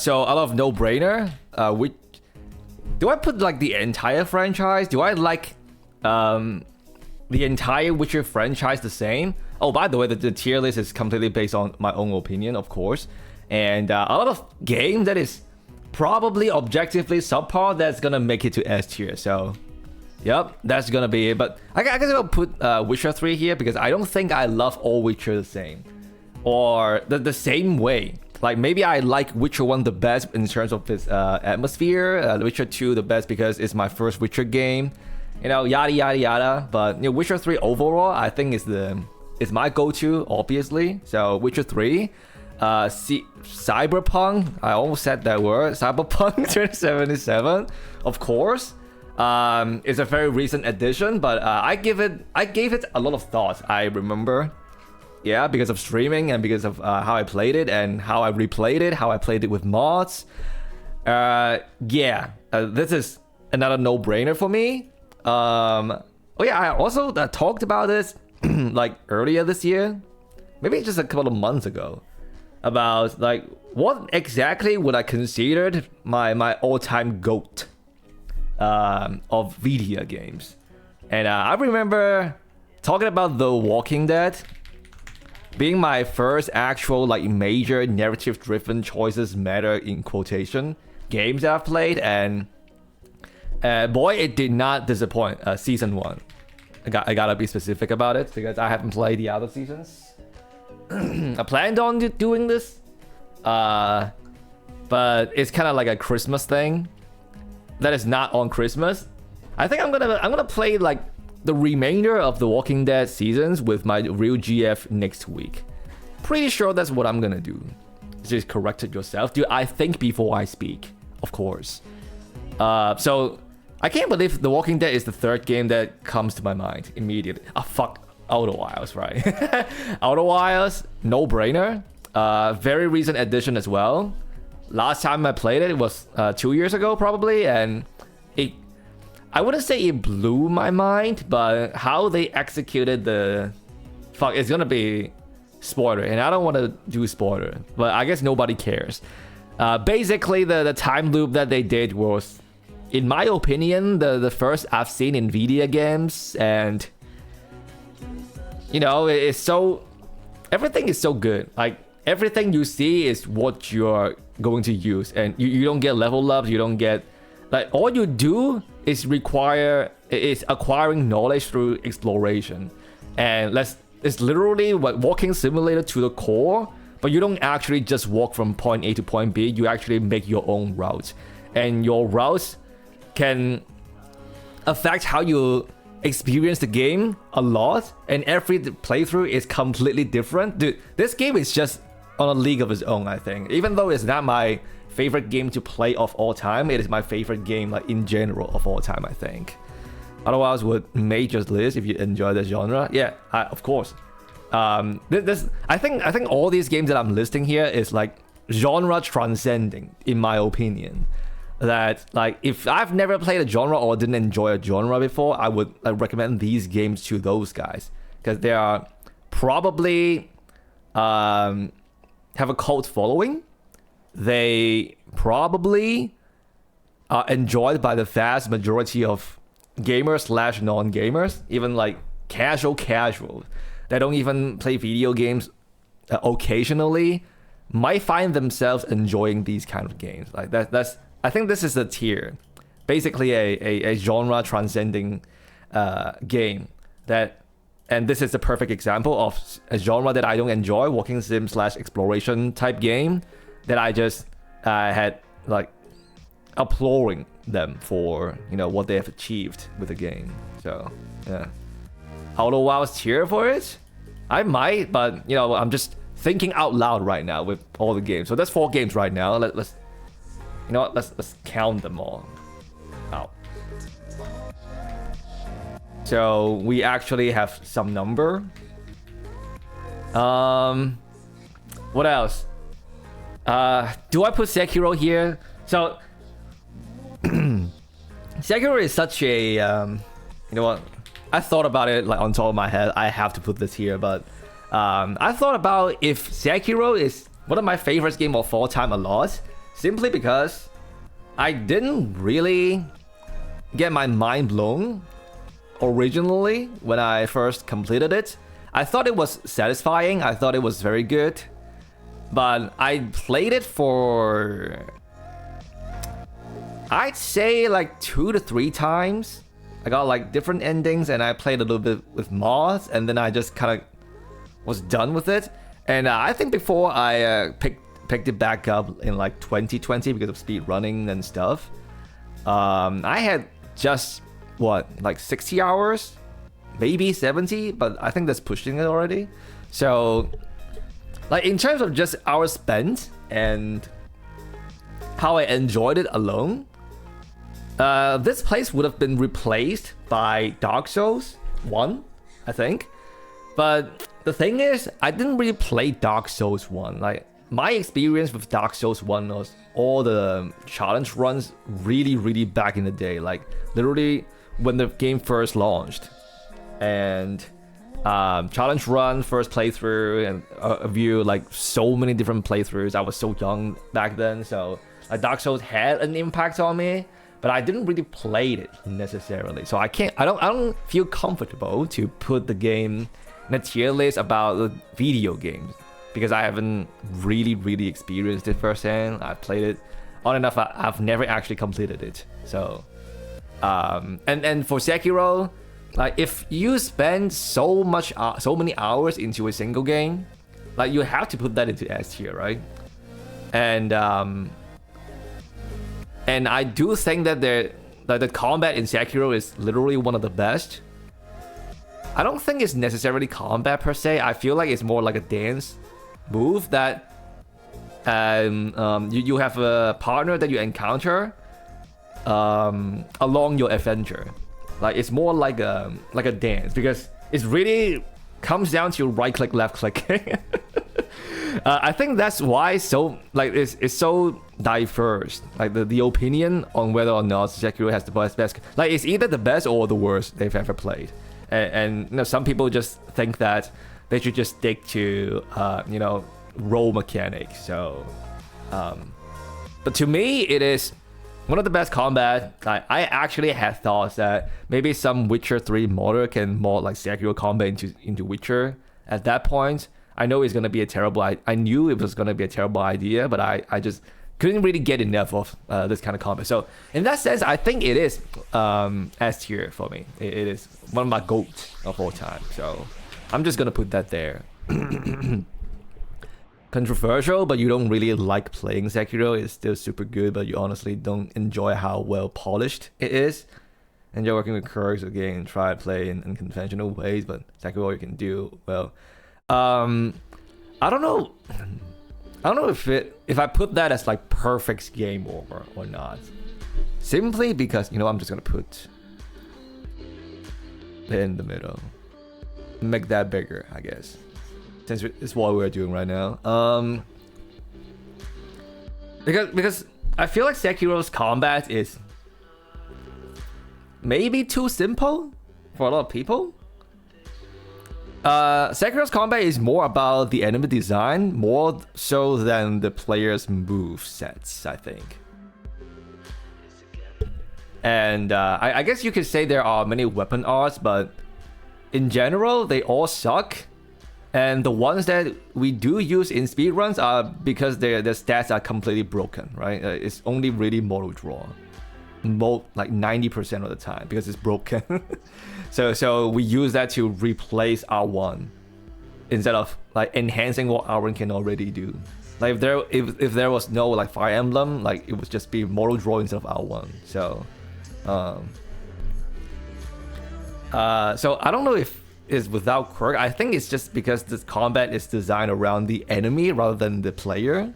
So out of no-brainer, which do I put like the entire franchise? Do I like the entire Witcher franchise the same? Oh, by the way, the tier list is completely based on my own opinion, of course. And a lot of game that is probably objectively subpar that's gonna make it to S tier. So, yep, that's gonna be it. But I guess I'll put Witcher 3 here because I don't think I love all Witcher the same, or the same way. Like maybe I like Witcher 1 the best in terms of its atmosphere, Witcher 2 the best because it's my first Witcher game, you know, yada yada yada. But you know, Witcher 3 overall I think is my go-to, obviously. So Witcher 3, Cyberpunk, I almost said that word, Cyberpunk 2077, of course. It's a very recent addition, but I gave it a lot of thought. I remember. Yeah, because of streaming and because of how I played it and how I replayed it, how I played it with mods. This is another no-brainer for me. Oh yeah, I also talked about this like earlier this year, maybe just a couple of months ago, about like what exactly would I consider my all-time GOAT of video games. And I remember talking about The Walking Dead being my first actual like major narrative driven choices matter in quotation games that I've played, and boy, it did not disappoint. Season 1, I gotta be specific about it because I haven't played the other seasons. I planned on doing this, but it's kind of like a Christmas thing that is not on Christmas. I think I'm gonna play like the remainder of the Walking Dead seasons with my real GF next week. Pretty sure that's what I'm gonna do. Just correct it yourself. Do I think before I speak? Of course. So I can't believe The Walking Dead is the third game that comes to my mind immediately. Ah, fuck. Outer Wilds, right? Outer Wilds, no-brainer. Very recent addition as well. Last time I played it was 2 years ago probably, and I wouldn't say it blew my mind, but how they executed the... Fuck, it's gonna be spoiler, and I don't want to do spoiler, but I guess nobody cares. Basically, the time loop that they did was, in my opinion, the first I've seen in video games, and... You know, it's so... Everything is so good. Like, everything you see is what you're going to use, and you don't get level ups, you don't get... Like, all you do is acquiring knowledge through exploration. And it's literally what walking simulator to the core, but you don't actually just walk from point A to point B, you actually make your own route. And your routes can affect how you experience the game a lot, and every playthrough is completely different. Dude, this game is just on a league of its own, I think. Even though it's not my favorite game to play of all time, it is my favorite game like in general of all time, I think. Otherwise would make your list if you enjoy the genre. Yeah, of course. I think all these games that I'm listing here is like genre transcending, in my opinion. That like if I've never played a genre or didn't enjoy a genre before, I would recommend these games to those guys because they are probably have a cult following. They probably are enjoyed by the vast majority of gamers / non-gamers, even like casual that don't even play video games occasionally, might find themselves enjoying these kind of games. Like that's I think this is a tier, basically a genre transcending game that, and this is the perfect example of a genre that I don't enjoy, walking sim / exploration type game, that I just had like applauding them for, you know, what they have achieved with the game. So yeah, Outer Wilds tier for it, I might, but you know, I'm just thinking out loud right now with all the games. So that's 4 games right now. Let's you know what, let's count them all out. So we actually have some number. What else? Do I put Sekiro here? So Sekiro is such a you know what, I thought about it like on top of my head. I have to put this here, but I thought about if Sekiro is one of my favorite games of all time a lot, simply because I didn't really get my mind blown originally when I first completed it. I thought it was satisfying, I thought it was very good, but I played it for, I'd say like 2 to 3 times. I got like different endings and I played a little bit with mods, and then I just kind of was done with it. And I think before I picked it back up in like 2020 because of speed running and stuff, I had just like 60 hours, maybe 70, but I think that's pushing it already. So like in terms of just hours spent and how I enjoyed it alone, this place would have been replaced by Dark Souls 1, I think. But the thing is, I didn't really play Dark Souls 1. Like, my experience with Dark Souls 1 was all the challenge runs really, really back in the day. Like, literally when the game first launched. And challenge run, first playthrough, and a view, like, so many different playthroughs. I was so young back then, so like, Dark Souls had an impact on me. But I didn't really play it necessarily. So I don't feel comfortable to put the game in a tier list about the video games, because I haven't really experienced it firsthand. I've played it on and off. I've never actually completed it. So and for Sekiro, like, if you spend so many hours into a single game, like, you have to put that into S tier, right? And I do think that the combat in Sekiro is literally one of the best. I don't think it's necessarily combat per se. I feel like it's more like a dance move that you have a partner that you encounter along your adventure. Like, it's more like a dance, because it really comes down to right click, left click. I think that's why it's so diverse. Like, the opinion on whether or not Sekiro has the best, like, it's either the best or the worst they've ever played. And you know, some people just think that they should just stick to role mechanics. So but to me, it is one of the best combat. I actually had thoughts that maybe some Witcher 3 modder can mod like Sekiro combat into Witcher. At that point, I know it's gonna be a terrible. I knew it was gonna be a terrible idea, but I just couldn't really get enough of this kind of combat. So in that sense, I think it is S tier for me. It is one of my GOATs of all time. So I'm just gonna put that there. Controversial, but you don't really like playing Sekiro. It's still super good, but you honestly don't enjoy how well polished it is. Enjoy working with quirks again, try to play in unconventional ways, but Sekiro you can do well. I don't know if I put that as like perfect game over or not. Simply because, I'm just gonna put it in the middle. Make that bigger, I guess. Since it's what we're doing right now. Because I feel like Sekiro's combat is maybe too simple for a lot of people. Sekiro's combat is more about the enemy design, more so than the player's move sets, I think. And I guess you could say there are many weapon arts, but in general, they all suck. And the ones that we do use in speedruns are because their stats are completely broken, right? It's only really model draw. Like 90% of the time because it's broken. so we use that to replace R1 instead of like enhancing what R1 can already do. Like if there was no like Fire Emblem, like it would just be model draw instead of R1. So so I don't know if it's without quirk. I think it's just because this combat is designed around the enemy rather than the player.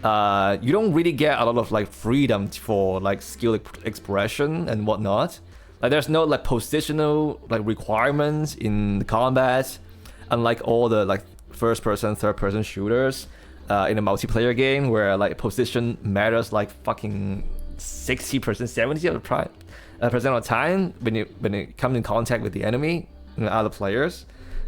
You don't really get a lot of like freedom for like skill expression and whatnot. Like there's no like positional like requirements in the combat, unlike all the like first person, third person shooters in a multiplayer game where like position matters like fucking 60%, 70% of the time when it comes in contact with the enemy and other players.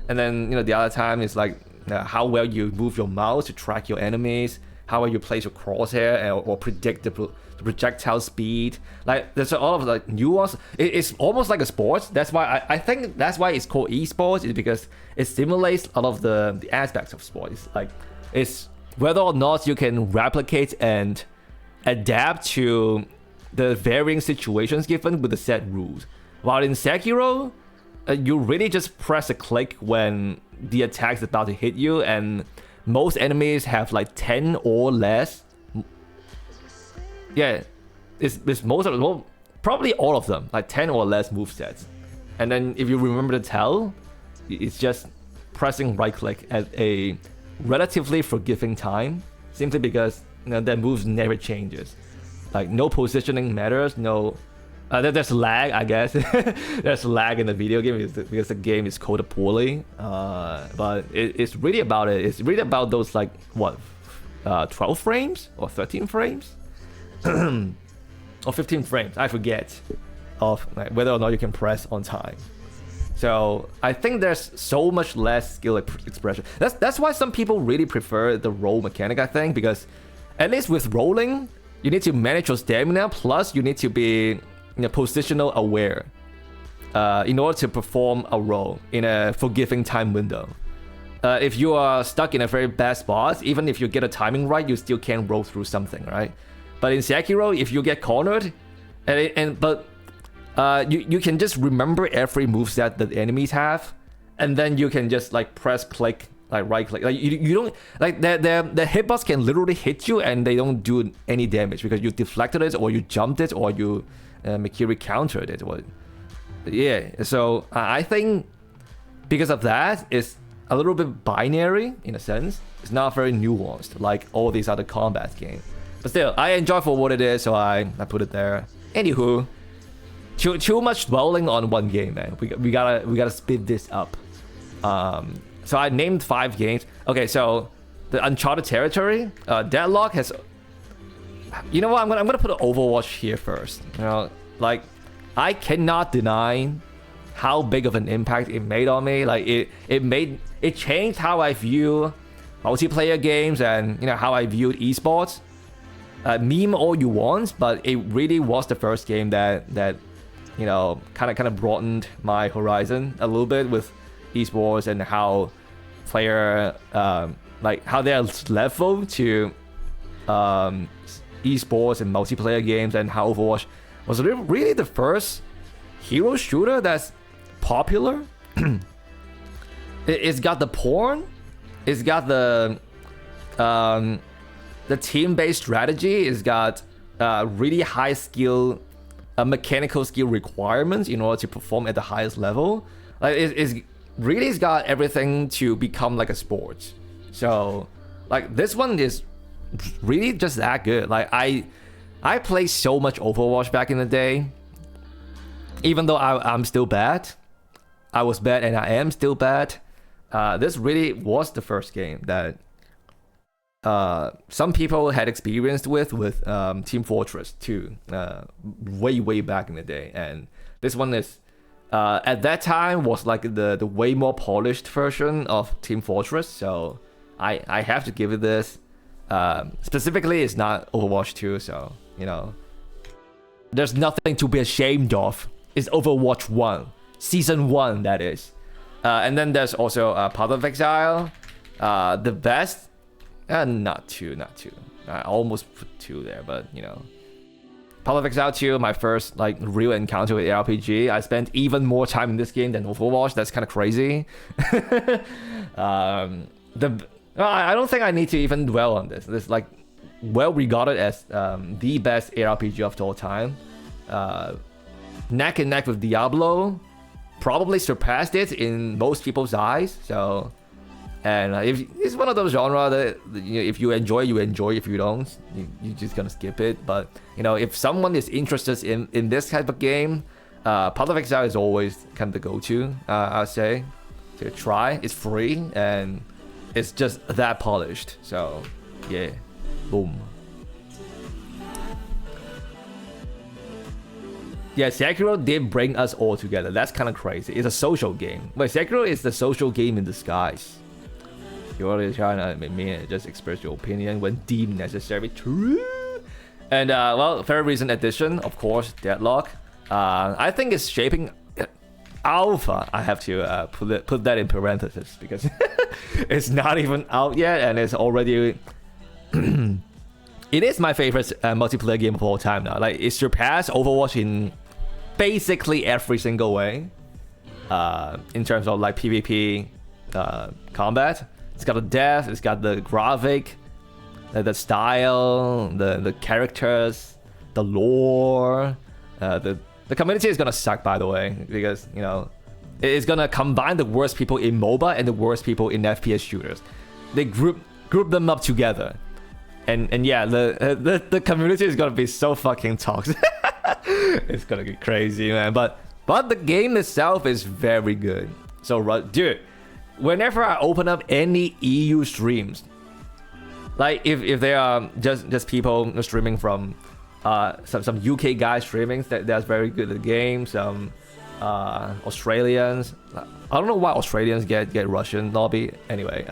And then the other time is like how well you move your mouse to track your enemies. how you place your crosshair or predict the projectile speed. Like there's a lot of like nuance. It's almost like a sport. That's why I think that's why it's called esports, is because it simulates a lot of the aspects of sports. Like it's whether or not you can replicate and adapt to the varying situations given with the set rules. While in Sekiro, you really just press a click when the attack is about to hit you, and most enemies have like 10 or less. Yeah, it's most of them, well, probably all of them, like 10 or less movesets. And then if you remember to tell, it's just pressing right click at a relatively forgiving time, simply because their moves never changes. Like no positioning matters, no. There's lag, I guess. There's lag in the video game because the game is coded poorly. But it's really about it. It's really about those like what, 12 frames or 13 frames, or 15 frames. I forget of like, whether or not you can press on time. So I think there's so much less skill expression. That's why some people really prefer the roll mechanic. I think because at least with rolling, you need to manage your stamina. Plus, you need to be positional aware in order to perform a roll in a forgiving time window. If you are stuck in a very bad spot, even if you get a timing right, you still can't roll through something, right? But in Sekiro, if you get cornered, you can just remember every moveset that the enemies have, and then you can just like press click, like right click. Like you don't like the hitbox can literally hit you and they don't do any damage because you deflected it or you jumped it or you Mikiri countered it. Yeah, so I think because of that, it's a little bit binary in a sense. It's not very nuanced like all these other combat games. But still, I enjoy for what it is, so I put it there. Anywho, too much dwelling on one game, man. We gotta speed this up. So I named 5 games. Okay, so the Uncharted territory, Deadlock has. You know what? I'm gonna put an Overwatch here first. Like I cannot deny how big of an impact it made on me. Like it changed how I view multiplayer games and how I viewed esports. Meme all you want, but it really was the first game that kind of broadened my horizon a little bit with esports and how player like how they're level to esports and multiplayer games, and how Overwatch was really the first hero shooter that's popular. It's got the porn, it's got the team-based strategy, it's got really high skill, mechanical skill requirements in order to perform at the highest level. Like it's got everything to become like a sport. So like this one is really just that good. Like I played so much Overwatch back in the day, even though I'm still bad. I was bad and I am still bad. This really was the first game that some people had experienced with Team Fortress 2 way back in the day, and this one is at that time was like the way more polished version of Team Fortress. So I have to give it this. Specifically, it's not Overwatch 2, so there's nothing to be ashamed of. It's Overwatch 1, Season 1, that is. And then there's also Path of Exile, the best. Not 2. I almost put 2 there, but Path of Exile 2, my first like real encounter with RPG. I spent even more time in this game than Overwatch. That's kind of crazy. I don't think I need to even dwell on this. It's like well regarded as the best ARPG of all time. Neck and neck with Diablo, probably surpassed it in most people's eyes. So, and if it's one of those genres that if you enjoy, you enjoy. If you don't, you're just gonna skip it. But if someone is interested in this type of game, Path of Exile is always kind of the go-to. I'd say to try. It's free and it's just that polished. So yeah, boom. Yeah, Sekiro did bring us all together. That's kind of crazy. It's a social game. But Sekiro is the social game in disguise. You already trying to mean just express your opinion when deemed necessary. True. And well, very recent edition, of course, Deadlock. I think it's shaping alpha. I have to put that in parentheses because it's not even out yet, and it's already. It is my favorite multiplayer game of all time now. Like, it surpassed Overwatch in basically every single way. In terms of like PvP combat, it's got the depth, it's got the graphic, the style, the characters, the lore. The community is gonna suck, by the way, because you know it's gonna combine the worst people in MOBA and the worst people in FPS shooters. They group them up together, and yeah, the community is gonna be so fucking toxic. It's gonna get crazy, man. But the game itself is very good. So, dude, whenever I open up any EU streams, like if there are just people streaming from some UK guys streaming that's very good at the game, some Australians. I don't know why Australians get Russian lobby. Anyway,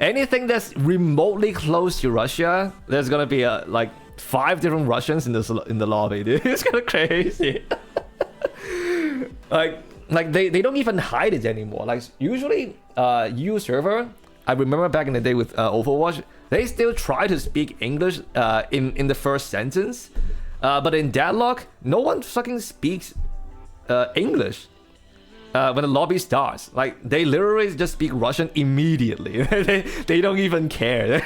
anything that's remotely close to Russia, there's gonna be like 5 different Russians in the lobby, dude. It's kind of crazy. like they don't even hide it anymore. Like usually EU server, I remember back in the day with Overwatch, they still try to speak English in the first sentence, but in Deadlock, no one fucking speaks English when the lobby starts. Like, they literally just speak Russian immediately. they don't even care.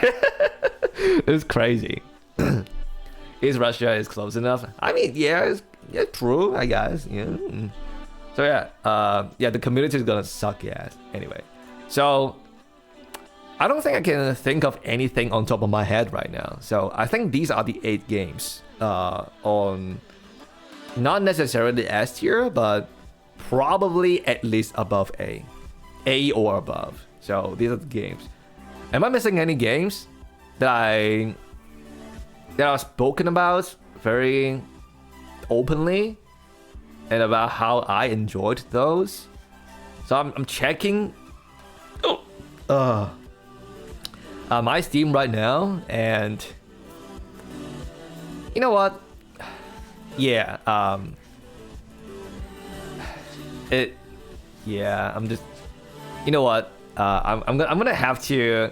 It's crazy. Is Russia is close enough? I mean, yeah, true, I guess. Yeah. So yeah, the community is gonna suck ass anyway. So I don't think I can think of anything on top of my head right now. So I think these are the 8 games on not necessarily S tier, but probably at least above A or above. So these are the games. Am I missing any games that are spoken about very openly and about how I enjoyed those? So I'm checking my Steam right now, and you know what? Yeah, I'm just, you know what? I'm gonna have to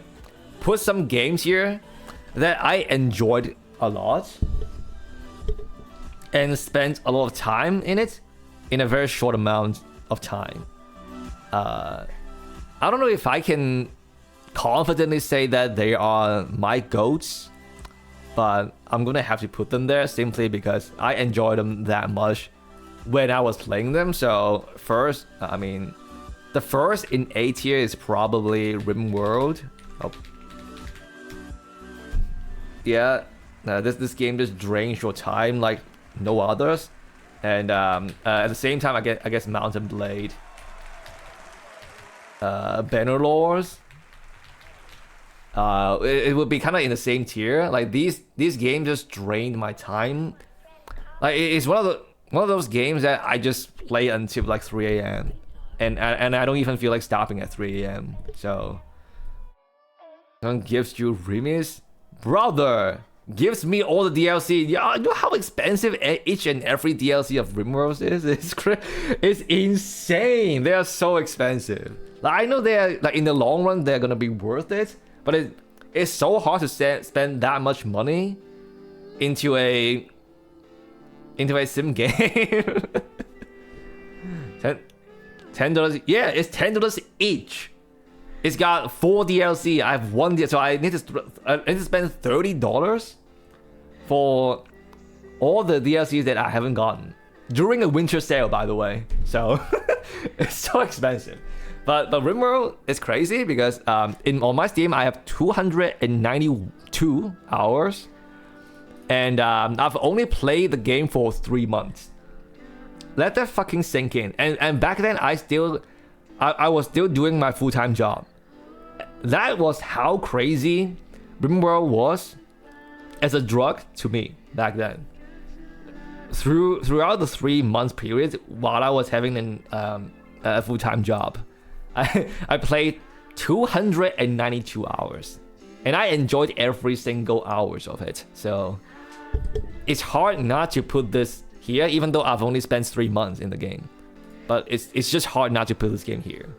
put some games here that I enjoyed a lot and spent a lot of time in it in a very short amount of time. I don't know if I can confidently say that they are my goats, but I'm gonna have to put them there simply because I enjoyed them that much when I was playing them. So first, I mean, the first in A tier is probably RimWorld. Oh. Yeah, this game just drains your time like no others, and at the same time, I guess Mountain Blade, Bannerlords. It would be kind of in the same tier. Like these games just drained my time. Like it's one of those games that I just play until like 3 a.m. and I don't even feel like stopping at 3 a.m. So someone gives you Remis, brother, gives me all the DLC. Yeah, you know how expensive each and every DLC of RimWorld is? It's insane. They are so expensive. Like, I know they're like in the long run they're gonna be worth it, but it's so hard to spend that much money into a sim game. $10. Yeah, it's $10 each. It's got 4 DLC. I have 1 DLC, so I need to spend $30 for all the DLCs that I haven't gotten during a winter sale, by the way. So it's so expensive. But RimWorld is crazy because on my Steam I have 292 hours, and I've only played the game for 3 months. Let that fucking sink in. And back then I was still doing my full-time job. That was how crazy RimWorld was as a drug to me back then. Throughout the 3 month period while I was having a full-time job, I played 292 hours. And I enjoyed every single hours of it. So it's hard not to put this here, even though I've only spent 3 months in the game. But it's just hard not to put this game here.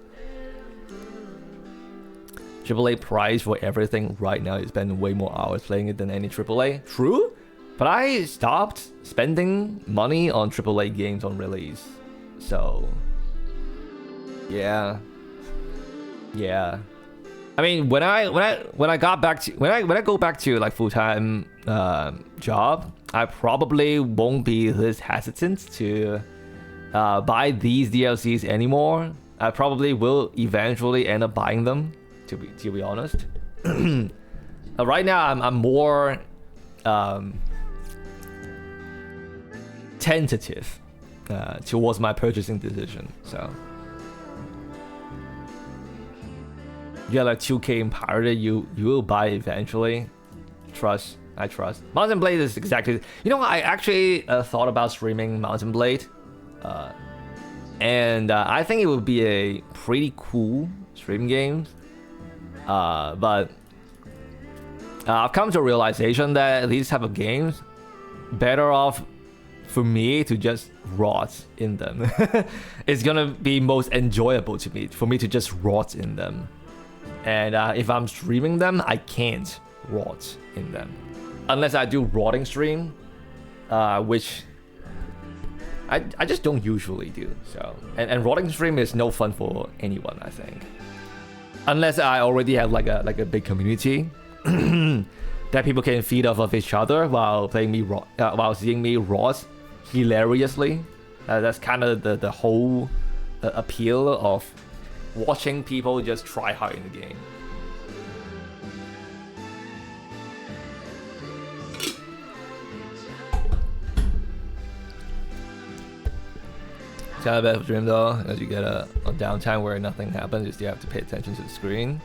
AAA price for everything right now. You spend way more hours playing it than any AAA. True, but I stopped spending money on AAA games on release. So yeah. I mean, when I go back to like full-time job, I probably won't be this hesitant to buy these DLCs anymore. I probably will eventually end up buying them. To be honest, right now I'm more tentative towards my purchasing decision. So yeah, like 2K in pirated, you will buy eventually. I trust. Mountain Blade is exactly. You know, I actually thought about streaming Mountain Blade, and I think it would be a pretty cool stream game. But I've come to a realization that these type of games better off for me to just rot in them. It's gonna be most enjoyable to me for me to just rot in them. And if I'm streaming them, I can't rot in them unless I do rotting stream, which I just don't usually do. So and rotting stream is no fun for anyone, I think. Unless I already have like a big community that people can feed off of each other while playing me while seeing me rot hilariously. That's kind of the whole appeal of watching people just try hard in the game. It's kind of a bit of a dream though, as you get a downtime where nothing happens, you still have to pay attention to the screen.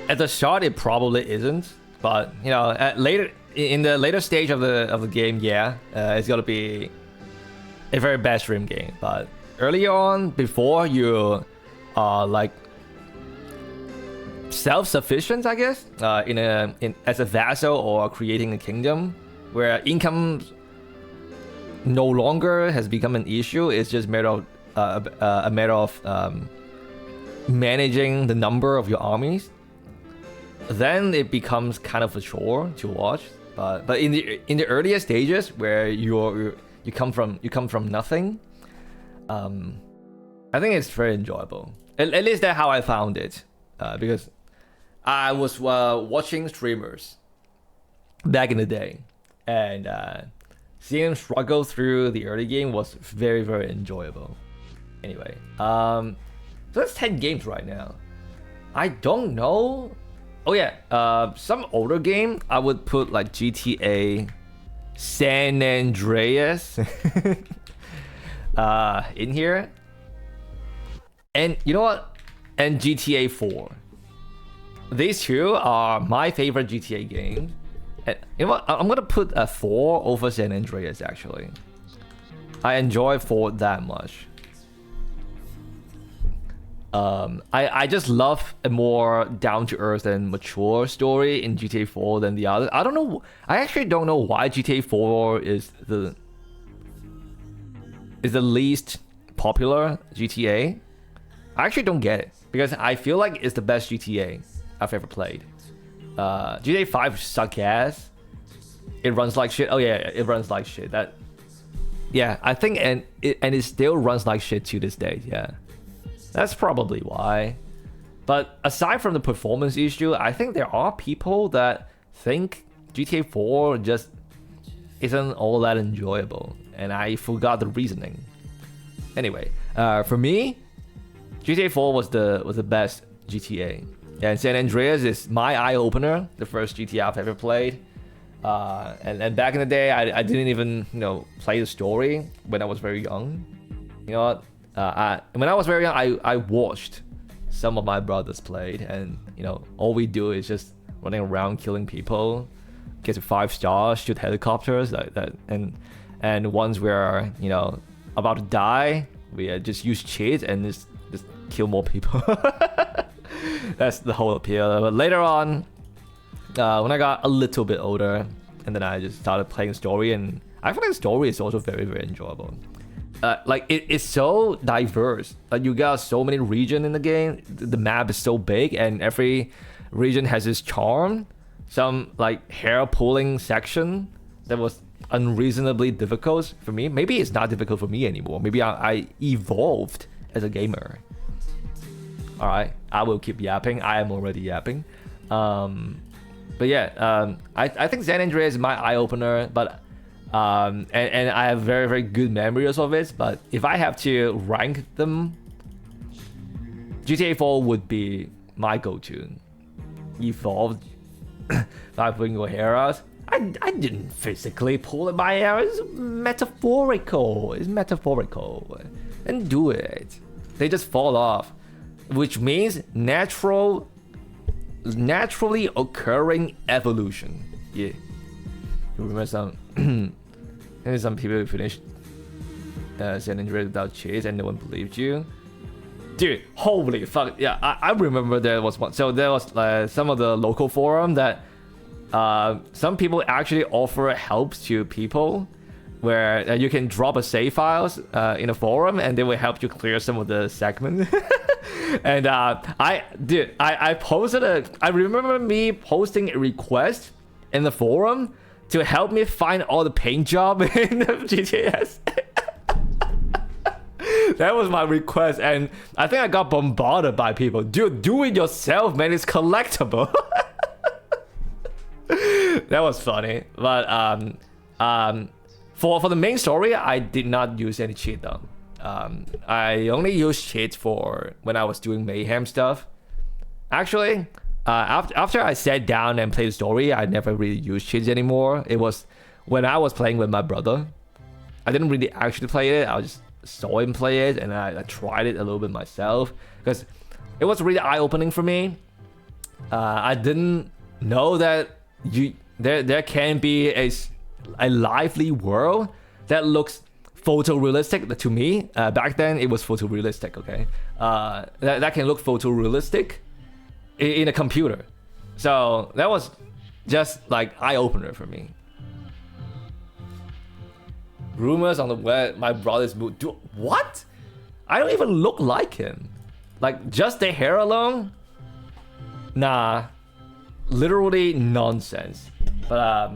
At the start, it probably isn't, but you know, in the later stage of the game, yeah, it's gonna be a very bad stream game. But early on, before you are like self-sufficient, I guess, as a vassal or creating a kingdom where income no longer has become an issue. It's just a matter of managing the number of your armies. Then it becomes kind of a chore to watch. But in the earlier stages where you come from nothing, I think it's very enjoyable. At least that's how I found it, because I was watching streamers back in the day, and seeing them struggle through the early game was very, very enjoyable. Anyway, so that's 10 games right now. I don't know. Oh yeah, some older game I would put like GTA San Andreas in here. And you know what? And GTA 4. These two are my favorite GTA games. And you know what? I'm gonna put a 4 over San Andreas actually. I enjoy 4 that much. I just love a more down-to-earth and mature story in GTA 4 than the others. I don't know. I actually don't know why GTA 4 is the least popular GTA. I actually don't get it because I feel like it's the best GTA I've ever played. GTA 5 suck ass. It runs like shit. Oh yeah, it runs like shit. I think and it still runs like shit to this day. Yeah. That's probably why. But aside from the performance issue, I think there are people that think GTA 4 just isn't all that enjoyable. And I forgot the reasoning. Anyway, for me, GTA 4 was the best GTA. And San Andreas is my eye-opener, the first GTA I've ever played. And back in the day, I didn't even play the story when I was very young. You know what? When I was very young, I watched some of my brothers played, and all we do is just running around killing people, get to 5 stars, shoot helicopters like that, and once we're about to die, we just use cheats and just kill more people. That's the whole appeal. But later on, when I got a little bit older, and then I just started playing story, and I feel like the story is also very, very enjoyable. Like it's so diverse. Like you got so many regions in the game. The map is so big, and every region has its charm. Some like hair pulling section that was unreasonably difficult for me. Maybe it's not difficult for me anymore. Maybe I evolved as a gamer. All right, I will keep yapping. I am already yapping. But yeah, I think San Andreas is my eye opener, but and I have very, very good memories of it. But if I have to rank them, GTA 4 would be my go-to. Evolved by pulling your hair out. I didn't physically pull at my hair. It's metaphorical. It's metaphorical. And do it. They just fall off, which means naturally occurring evolution. Yeah. You remember some some people who finished San Andreas without cheats and no one believed you. Dude, holy fuck. Yeah, I remember there was one. So there was some of the local forum that some people actually offer helps to people where you can drop a save files in a forum and they will help you clear some of the segments. And I posted I remember me posting a request in the forum to help me find all the paint job in the GTS. That was my request, and I think I got bombarded by people. Dude, do it yourself, man. It's collectible. That was funny. But for the main story, I did not use any cheat though. I only used cheats for when I was doing mayhem stuff. Actually, after I sat down and played the story, I never really used cheats anymore. It was when I was playing with my brother. I didn't really actually play it. I just saw him play it, and I tried it a little bit myself because it was really eye-opening for me. I didn't know that there can be a lively world that looks photorealistic to me. Back then it was photorealistic, okay? That can look photorealistic in a computer. So that was just like eye-opener for me. Rumors on the web, my brother's mood. Dude, what? I don't even look like him. Like, just the hair alone? Nah. Literally nonsense. But,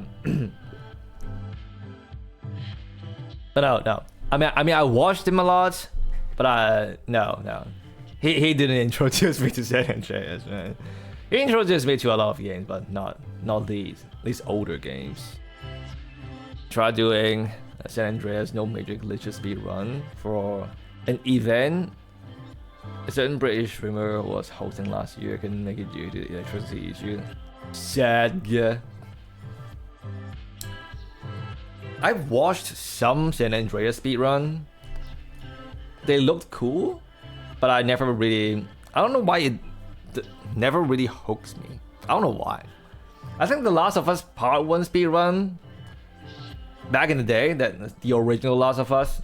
but no. I mean, I watched him a lot, but no. He didn't introduce me to San Andreas, man. He introduced me to a lot of games, but not these older games. Try doing San Andreas no major glitches speed run for an event a certain British streamer was hosting last year. Couldn't make it due to the electricity issue. Sad, yeah. I've watched some San Andreas speedrun. They looked cool, but I don't know why it never really hooks me. I don't know why. I think The Last of Us Part 1 speedrun back in the day, that the original Last of Us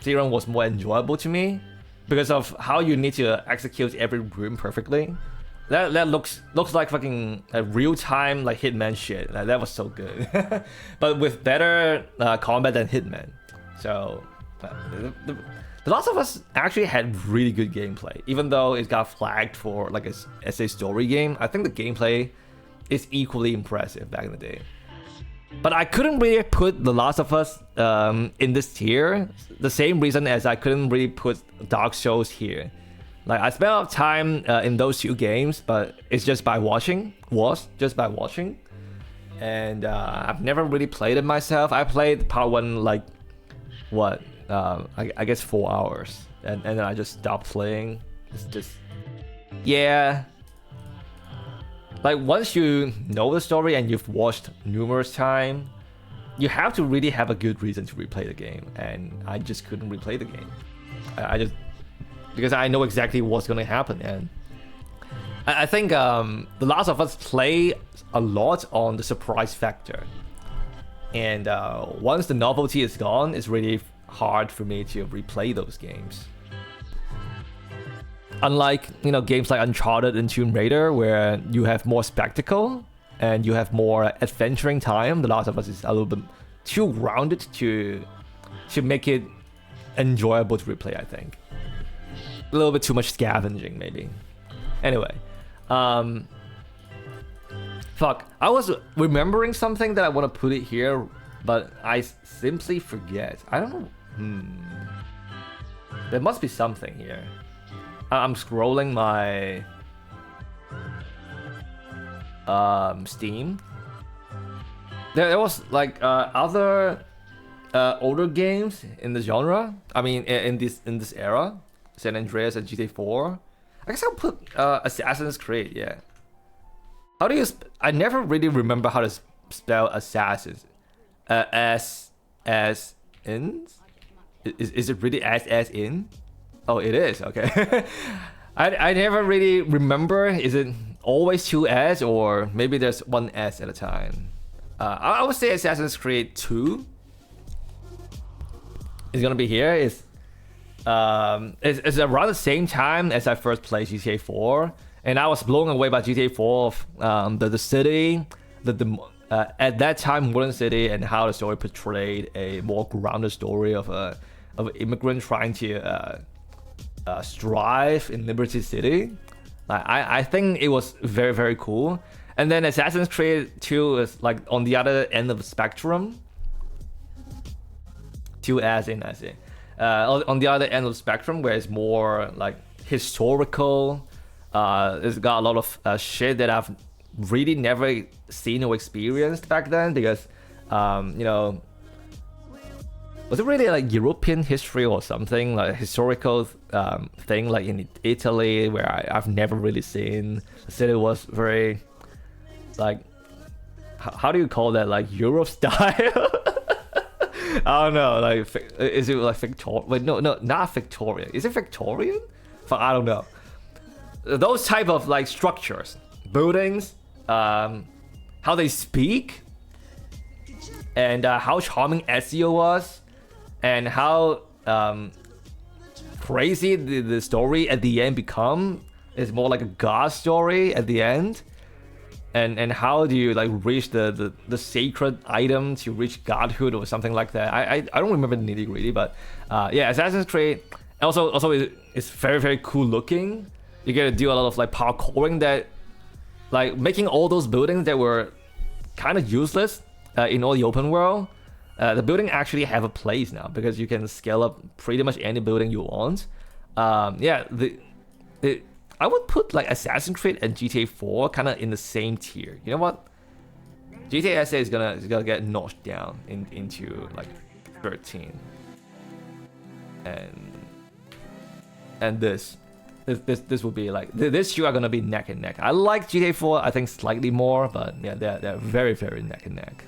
speedrun was more enjoyable to me because of how you need to execute every room perfectly. That looks like fucking real-time like Hitman shit. That was so good. But with better combat than Hitman. So the Last of Us actually had really good gameplay. Even though it got flagged for like as a story game, I think the gameplay is equally impressive back in the day. But I couldn't really put The Last of Us in this tier. The same reason as I couldn't really put Dark Souls here. Like, I spent a lot of time in those two games, but it's just by watching. And I've never really played it myself. I played part 1 like, what? I guess 4 hours. And then I just stopped playing. It's just... yeah. Like, once you know the story and you've watched numerous times, you have to really have a good reason to replay the game. And I just couldn't replay the game. Because I know exactly what's going to happen. And I think The Last of Us play a lot on the surprise factor. And once the novelty is gone, it's really hard for me to replay those games. unlike, you know, games like Uncharted and Tomb Raider, where you have more spectacle and you have more adventuring time, The Last of Us is a little bit too grounded to make it enjoyable to replay, I think. A little bit too much scavenging, maybe. Anyway, fuck. I was remembering something that I want to put it here, but I simply forget. I don't know. There must be something here. I'm scrolling my Steam. There was like other older games in the genre. I mean, in this era, San Andreas and GTA 4. I guess I'll put Assassin's Creed. Yeah. How do you? I never really remember how to spell assassins. S in. Is it really as in? Oh, it is. Okay. I never really remember. Is it always two S, or maybe there's one S at a time? I would say Assassin's Creed 2 is gonna be here. It's around the same time as I first played GTA 4, and I was blown away by GTA 4 of the city, at that time modern city, and how the story portrayed a more grounded story of an immigrant trying to strive in Liberty City. I think it was very, very cool. And then Assassin's Creed 2 is like on the other end of the spectrum. 2 as in. On the other end of the spectrum, where it's more like historical. It's got a lot of shit that I've really never seen or experienced back then, because you know, was it really like European history or something, like a historical thing like in Italy, where I've never really seen. The city was very like, how do you call that, like Euro style? I don't know, like, is it like Victoria? Wait, no, not Victoria. Is it Victorian? I don't know. Those type of like structures, buildings, how they speak, and how charming Ezio was, and how crazy the story at the end become. It's more like a god story at the end. And how do you like reach the sacred item to reach godhood or something like that? I don't remember the nitty gritty, but yeah, Assassin's Creed also it's very, very cool looking. You get to do a lot of like parkouring, that like making all those buildings that were kind of useless in all the open world. The building actually have a place now, because you can scale up pretty much any building you want. Yeah, I would put like Assassin's Creed and GTA 4 kind of in the same tier. You know what? GTA SA is gonna get notched down into like 13, and this will be like, this two are gonna be neck and neck. I like GTA 4, I think slightly more, but yeah, they're very, very neck and neck.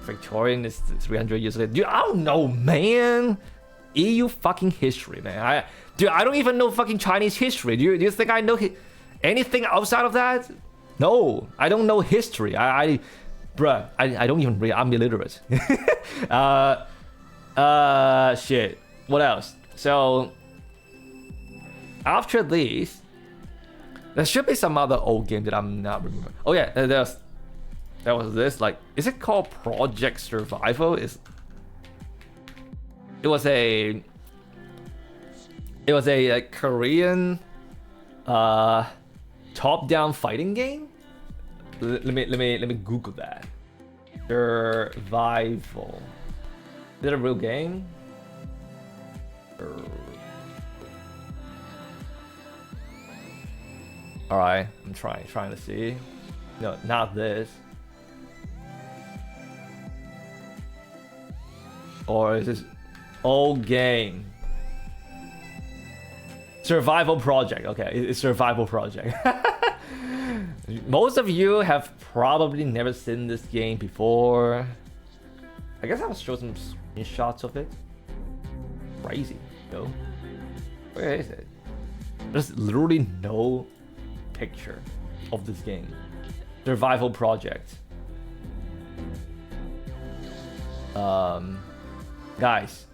Victorian is 300 years later. Dude, I don't know, man. EU fucking history, man. I don't even know fucking Chinese history. Do you think I know anything outside of that? No, I don't know history. Bruh, I don't even read. I'm illiterate. Shit. What else? So after these, there should be some other old game that I'm not remembering. Oh yeah, there was this, like, is it called Project Survival? It was a like, Korean top-down fighting game. Let me Google that. Survival. Is it a real game? All right, I'm trying to see. No, not this. Or is this old game? Survival Project. Okay, it's Survival Project. Most of you have probably never seen this game before. I guess I'll show some screenshots of it. Crazy, yo. Where is it? There's literally no picture of this game. Survival Project. Guys,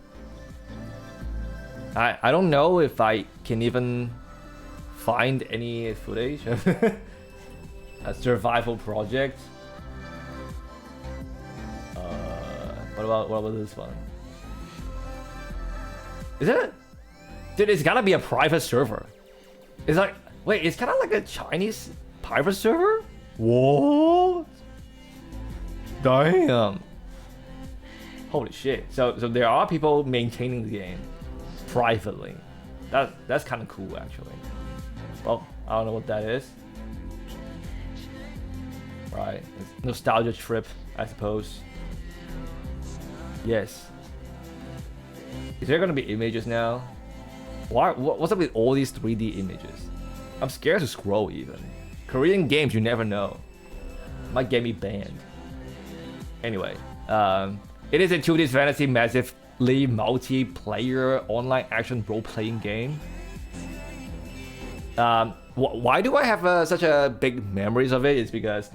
I don't know if I can even find any footage of a survival project. What about this one? Is it? Dude, it's gotta be a private server. It's like, wait, it's kind of like a Chinese private server? What? Damn. Holy shit. So there are people maintaining the game privately. That's kind of cool, actually. Well, I don't know what that is. Right. It's nostalgia trip, I suppose. Yes. Is there gonna be images now? What's up with all these 3D images? I'm scared to scroll even. Korean games, you never know. Might get me banned. Anyway, it is a 2D fantasy massively multiplayer online action role-playing game. Why do I have such a big memories of it? It's because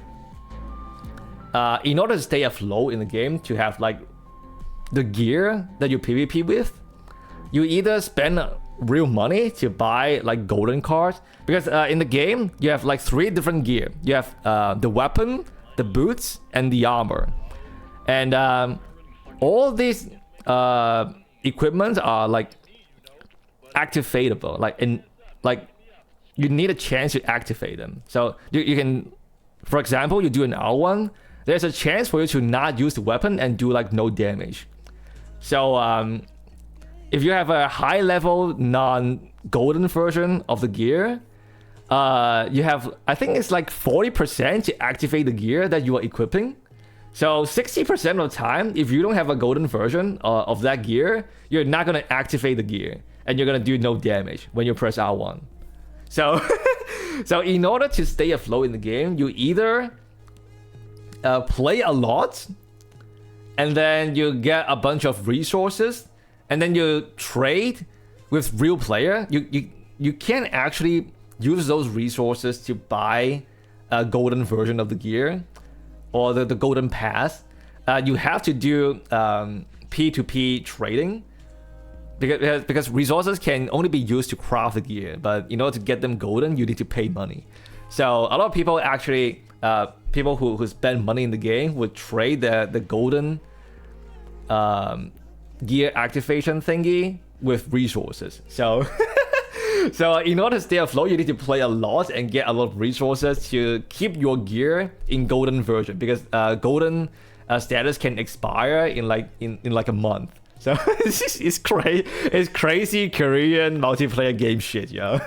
in order to stay afloat in the game, to have like the gear that you PvP with, you either spend real money to buy like golden cards, because in the game you have like 3 different gear. You have the weapon, the boots, and the armor, and all these equipment are like activatable, like you need a chance to activate them. So you can, for example, you do an R1, there's a chance for you to not use the weapon and do like no damage. So if you have a high level non-golden version of the gear, you have, I think it's like 40% to activate the gear that you are equipping. So 60% of the time, if you don't have a golden version of that gear, you're not going to activate the gear, and you're going to do no damage when you press R1. So, so in order to stay afloat in the game, you either play a lot, and then you get a bunch of resources, and then you trade with real player. You can actually use those resources to buy a golden version of the gear, or the golden pass. You have to do P2P trading, because resources can only be used to craft the gear, but in order to get them golden, you need to pay money. So a lot of people actually, people who spend money in the game would trade the golden gear activation thingy with resources. So so in order to stay afloat, you need to play a lot and get a lot of resources to keep your gear in golden version, because golden status can expire in like a month. So it's crazy Korean multiplayer game shit, yo.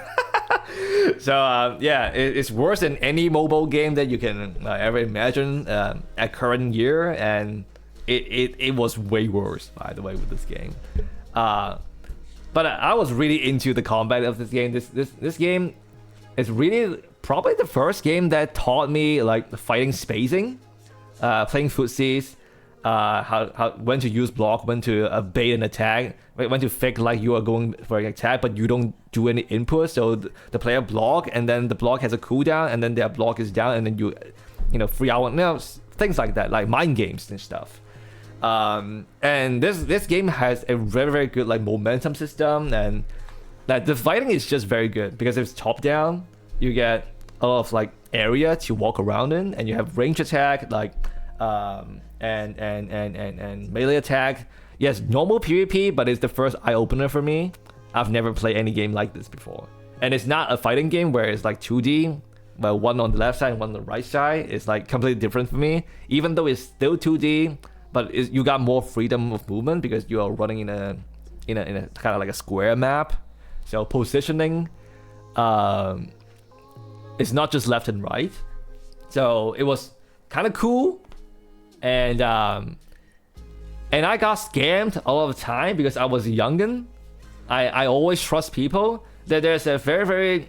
So yeah, it's worse than any mobile game that you can ever imagine at current year, and it was way worse, by the way, with this game. But I was really into the combat of this game. This game is really probably the first game that taught me like fighting spacing, playing footsies, how when to use block, when to bait an attack, when to fake like you are going for an attack but you don't do any input, so the player block, and then the block has a cooldown, and then their block is down, and then you free out, things like that, like mind games and stuff. And this game has a very, very good like momentum system, and like the fighting is just very good because it's top down. You get a lot of like area to walk around in, and you have range attack like and melee attack. Yes, normal PvP, but it's the first eye opener for me. I've never played any game like this before, and it's not a fighting game where it's like 2D. But one on the left side and one on the right side is like completely different for me. Even though it's still 2D, but you got more freedom of movement because you are running in a kind of like a square map. So positioning, it's not just left and right. So it was kind of cool, and I got scammed a lot of the time because I was a youngin. I always trust people. There's a very, very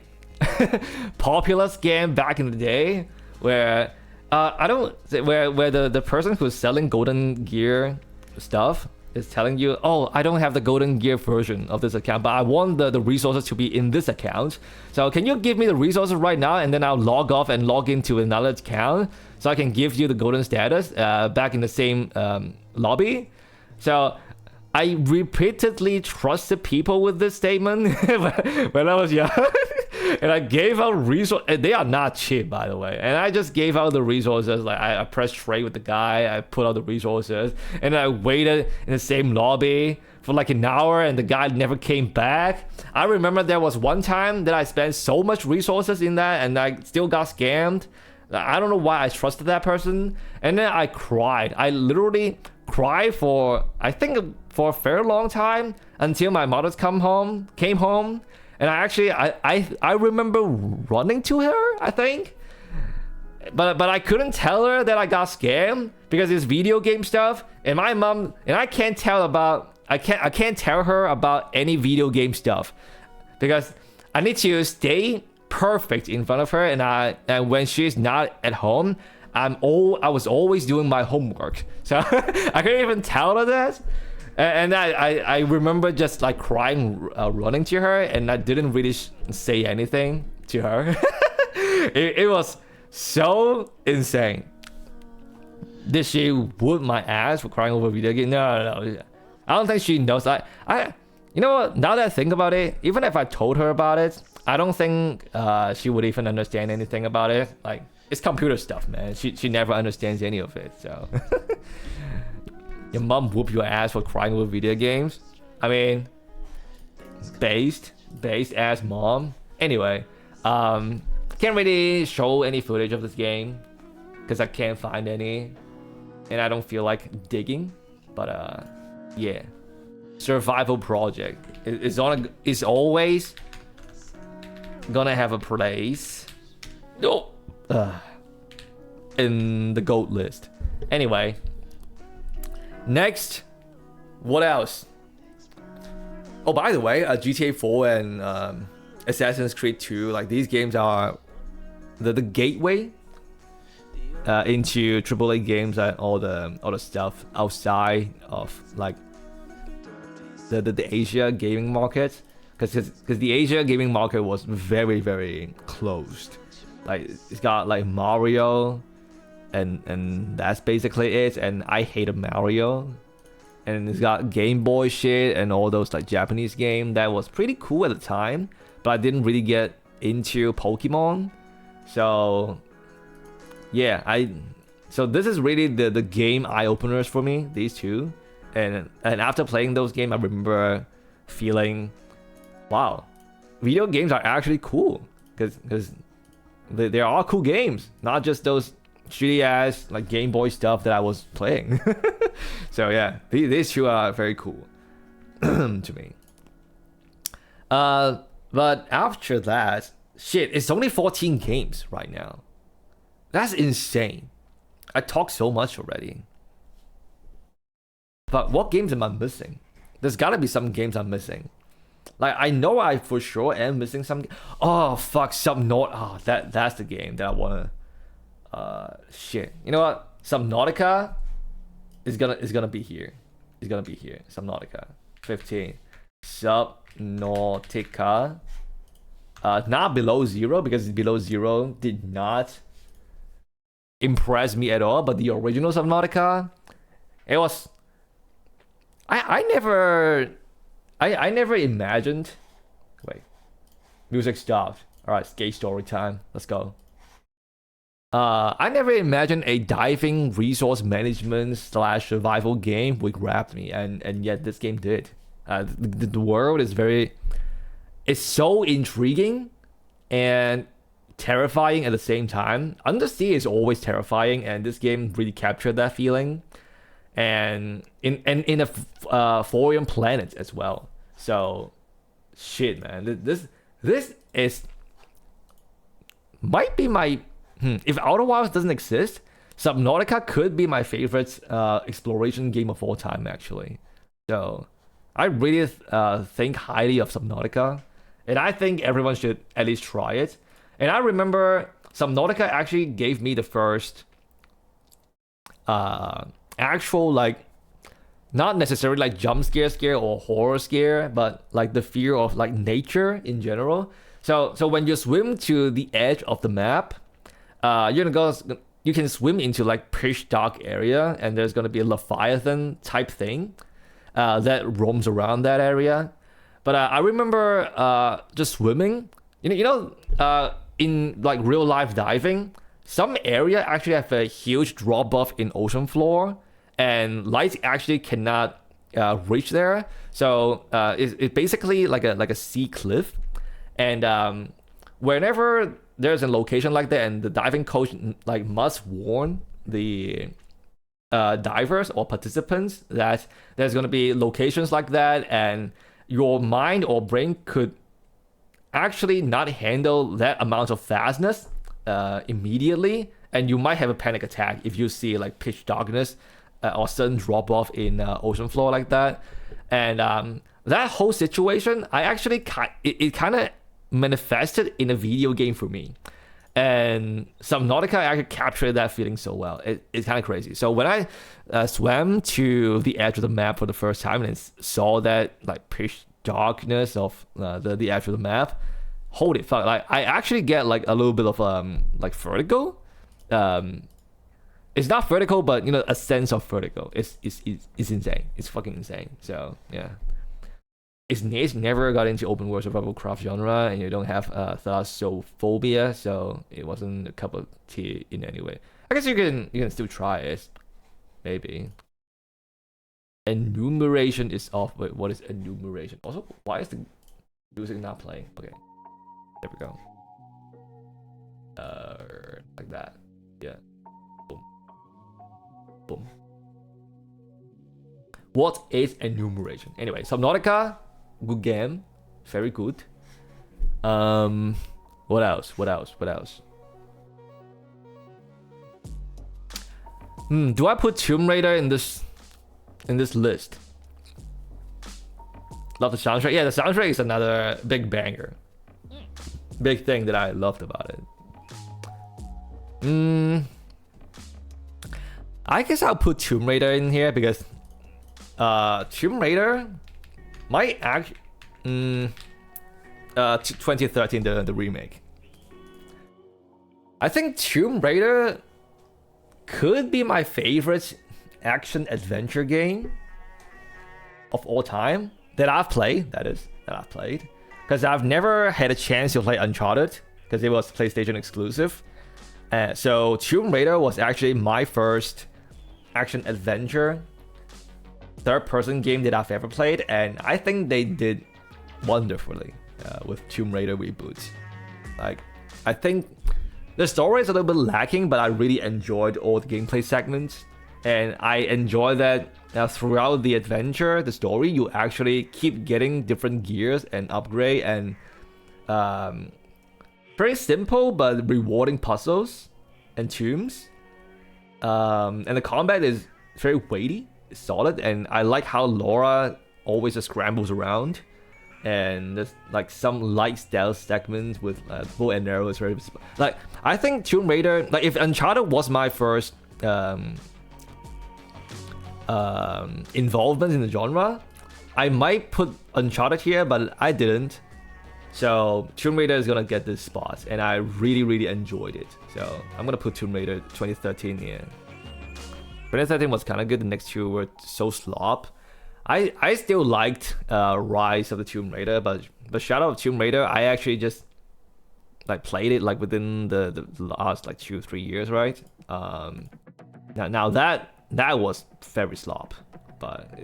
popular scam back in the day where where the person who's selling golden gear stuff is telling you, oh, I don't have the golden gear version of this account, but I want the resources to be in this account. So can you give me the resources right now, and then I'll log off and log into another account so I can give you the golden status back in the same lobby. So I repeatedly trusted people with this statement when I was young. And I gave out resources. They are not cheap, by the way. And I just gave out the resources. Like I pressed trade with the guy. I put out the resources, and then I waited in the same lobby for like an hour, and the guy never came back. I remember there was one time that I spent so much resources in that, and I still got scammed. I don't know why I trusted that person, and then I cried. I literally cried for I think for a very long time until my mother came home, and I remember running to her, I think, but I couldn't tell her that I got scammed because it's video game stuff, and my mom and I can't tell her about any video game stuff because I need to stay perfect in front of her, and when she's not at home, I was always doing my homework, so I couldn't even tell her that. And I remember just like crying, running to her, and I didn't really say anything to her. It was so insane. Did she whoop my ass for crying over a video game? No. I don't think she knows. You know what? Now that I think about it, even if I told her about it, I don't think she would even understand anything about it. Like, it's computer stuff, man. She never understands any of it. So, your mom whoop your ass for crying over video games? I mean, based ass mom. Anyway, can't really show any footage of this game because I can't find any, and I don't feel like digging. But yeah, survival project is always gonna have a place in the GOAT list. Anyway, next, what else? Oh, by the way, GTA 4 and Assassin's Creed 2, like these games are the gateway into AAA games and all the stuff outside of like the Asia gaming market, because the Asia gaming market was very, very closed. Like it's got like Mario, and that's basically it. And I hated Mario. And it's got Game Boy shit and all those like Japanese game that was pretty cool at the time, but I didn't really get into Pokemon. So yeah, so this is really the game eye openers for me, these two. And after playing those games, I remember feeling, wow, video games are actually cool, because they are cool games, not just those shitty ass like Game Boy stuff that I was playing. So yeah, these two are very cool to me. But after that, shit, it's only 14 games right now. That's insane. I talked so much already. But what games am I missing? There's gotta be some games I'm missing. Like, I know I for sure am missing some. Oh fuck, Subnautica. Oh, that's the game that I wanna. Shit. You know what? Subnautica is gonna be here. It's gonna be here. Subnautica 15. Subnautica. Not Below Zero, because Below Zero did not impress me at all. But the original Subnautica, it was. I never imagined. Wait, music stopped. All right, skate story time. Let's go. I never imagined a diving resource management / survival game would grab me, and yet this game did. The world is it's so intriguing and terrifying at the same time. Undersea is always terrifying, and this game really captured that feeling. And in a foreign planet as well. So, shit, man, this is might be my. If Outer Wilds doesn't exist, Subnautica could be my favorite exploration game of all time, actually. So, I really think highly of Subnautica, and I think everyone should at least try it. And I remember Subnautica actually gave me the first actual, like, not necessarily like jump scare or horror scare, but like the fear of like nature in general. So when you swim to the edge of the map, you can swim into like pitch dark area, and there's gonna be a Leviathan type thing that roams around that area. But I remember just swimming. in like real life diving, some area actually have a huge drop off in ocean floor, and lights actually cannot reach there. So it's basically like a sea cliff, and whenever there's a location like that, and the diving coach like must warn the divers or participants that there's going to be locations like that, and your mind or brain could actually not handle that amount of fastness immediately, and you might have a panic attack if you see like pitch darkness or sudden drop off in ocean floor like that. And that whole situation, I actually it kind of manifested in a video game for me. And Subnautica actually captured that feeling so well. It's kind of crazy. So when I swam to the edge of the map for the first time and saw that like pitch darkness of the edge of the map, holy fuck! Like I actually get like a little bit of like vertigo. It's not vertigo, but a sense of vertigo. It's insane. It's fucking insane. So yeah. It's never got into open world survival craft genre, and you don't have thalassophobia, so it wasn't a cup of tea in any way. I guess you can still try it, maybe. Enumeration is off. Wait, what is enumeration? Also, why is the music not playing? Okay, there we go. Like that. Yeah. Boom. Boom. What is enumeration? Anyway, Subnautica. Good game, very good. What else? Do I put Tomb Raider in this list? Love the soundtrack. Yeah, the soundtrack is another big banger. Big thing that I loved about it. I guess I'll put Tomb Raider in here because Tomb Raider might actually 2013 the remake. I think Tomb Raider could be my favorite action adventure game of all time that I've played. Because I've never had a chance to play Uncharted because it was PlayStation exclusive. So Tomb Raider was actually my first action adventure third-person game that I've ever played, and I think they did wonderfully with Tomb Raider reboot. Like, I think the story is a little bit lacking, but I really enjoyed all the gameplay segments, and I enjoy that throughout the adventure, the story, you actually keep getting different gears and upgrade and very simple but rewarding puzzles and tombs. And the combat is very weighty. Solid, and I like how Laura always just scrambles around, and there's like some light stealth segments with bow and arrow is very like. I think Tomb Raider, like if Uncharted was my first involvement in the genre, I might put Uncharted here, but I didn't. So Tomb Raider is gonna get this spot, and I really enjoyed it. So I'm gonna put Tomb Raider 2013 here. 2013 was kind of good. The next two were so slop. I still liked Rise of the Tomb Raider, but Shadow of Tomb Raider, I actually just like played it like within the last like 2-3 years, right? Now that was very slop, but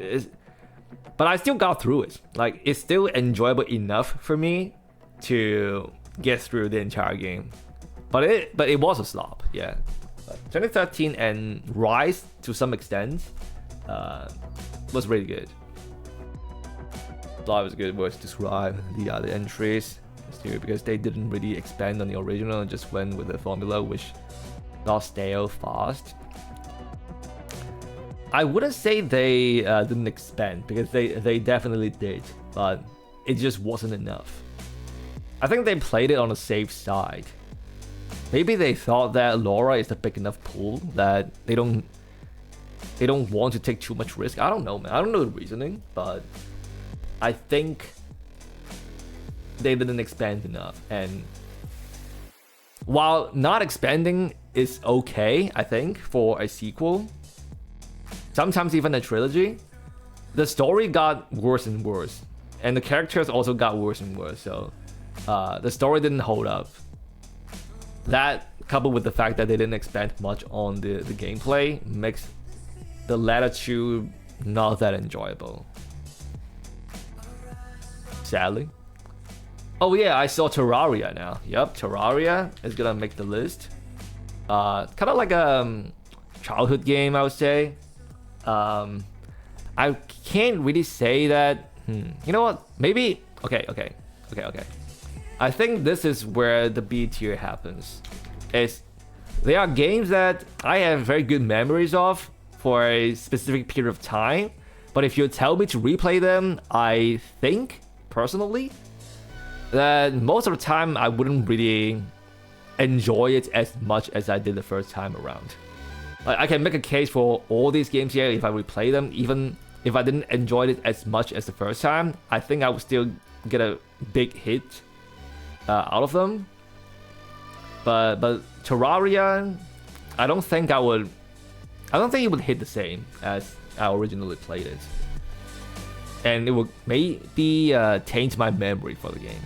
I still got through it. Like it's still enjoyable enough for me to get through the entire game. But it was a slop, yeah. 2013 and Rise to some extent was really good. That was a good word to describe the other entries because they didn't really expand on the original and just went with the formula, which got stale fast. I wouldn't say they didn't expand because they definitely did, but it just wasn't enough. I think they played it on the safe side. Maybe they thought that Laura is a big enough pool that they don't want to take too much risk. I don't know, man. I don't know the reasoning, but I think they didn't expand enough. And while not expanding is okay, I think, for a sequel, sometimes even a trilogy, the story got worse and worse, and the characters also got worse and worse. So The story didn't hold up. That, coupled with the fact that they didn't expand much on the gameplay, makes the latter two not that enjoyable. Sadly. Oh yeah, I saw Terraria now. Yep, Terraria is gonna make the list. Kind of like a childhood game, I would say. I can't really say that. You know what? Maybe. Okay. I think this is where the B tier happens. They are games that I have very good memories of for a specific period of time, but if you tell me to replay them, I think personally that most of the time I wouldn't really enjoy it as much as I did the first time around. Like, I can make a case for all these games here. If I replay them, even if I didn't enjoy it as much as the first time, I think I would still get a big hit out of them. But Terraria, I don't think it would hit the same as I originally played it, and it would maybe taint my memory for the game.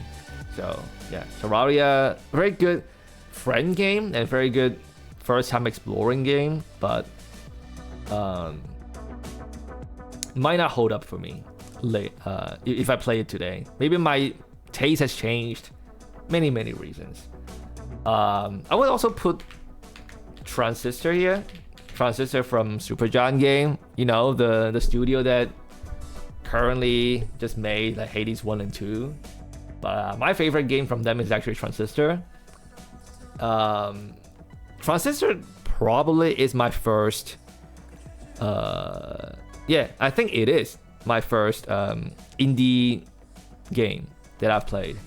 So yeah, Terraria, very good friend game and very good first time exploring game, but might not hold up for me if I play it today. Maybe my taste has changed. Many reasons. I would also put Transistor here. Transistor from Supergiant Game. You know, the studio that currently just made like Hades 1 and 2. But my favorite game from them is actually Transistor. Transistor probably is my first. Yeah, I think it is my first indie game that I've played.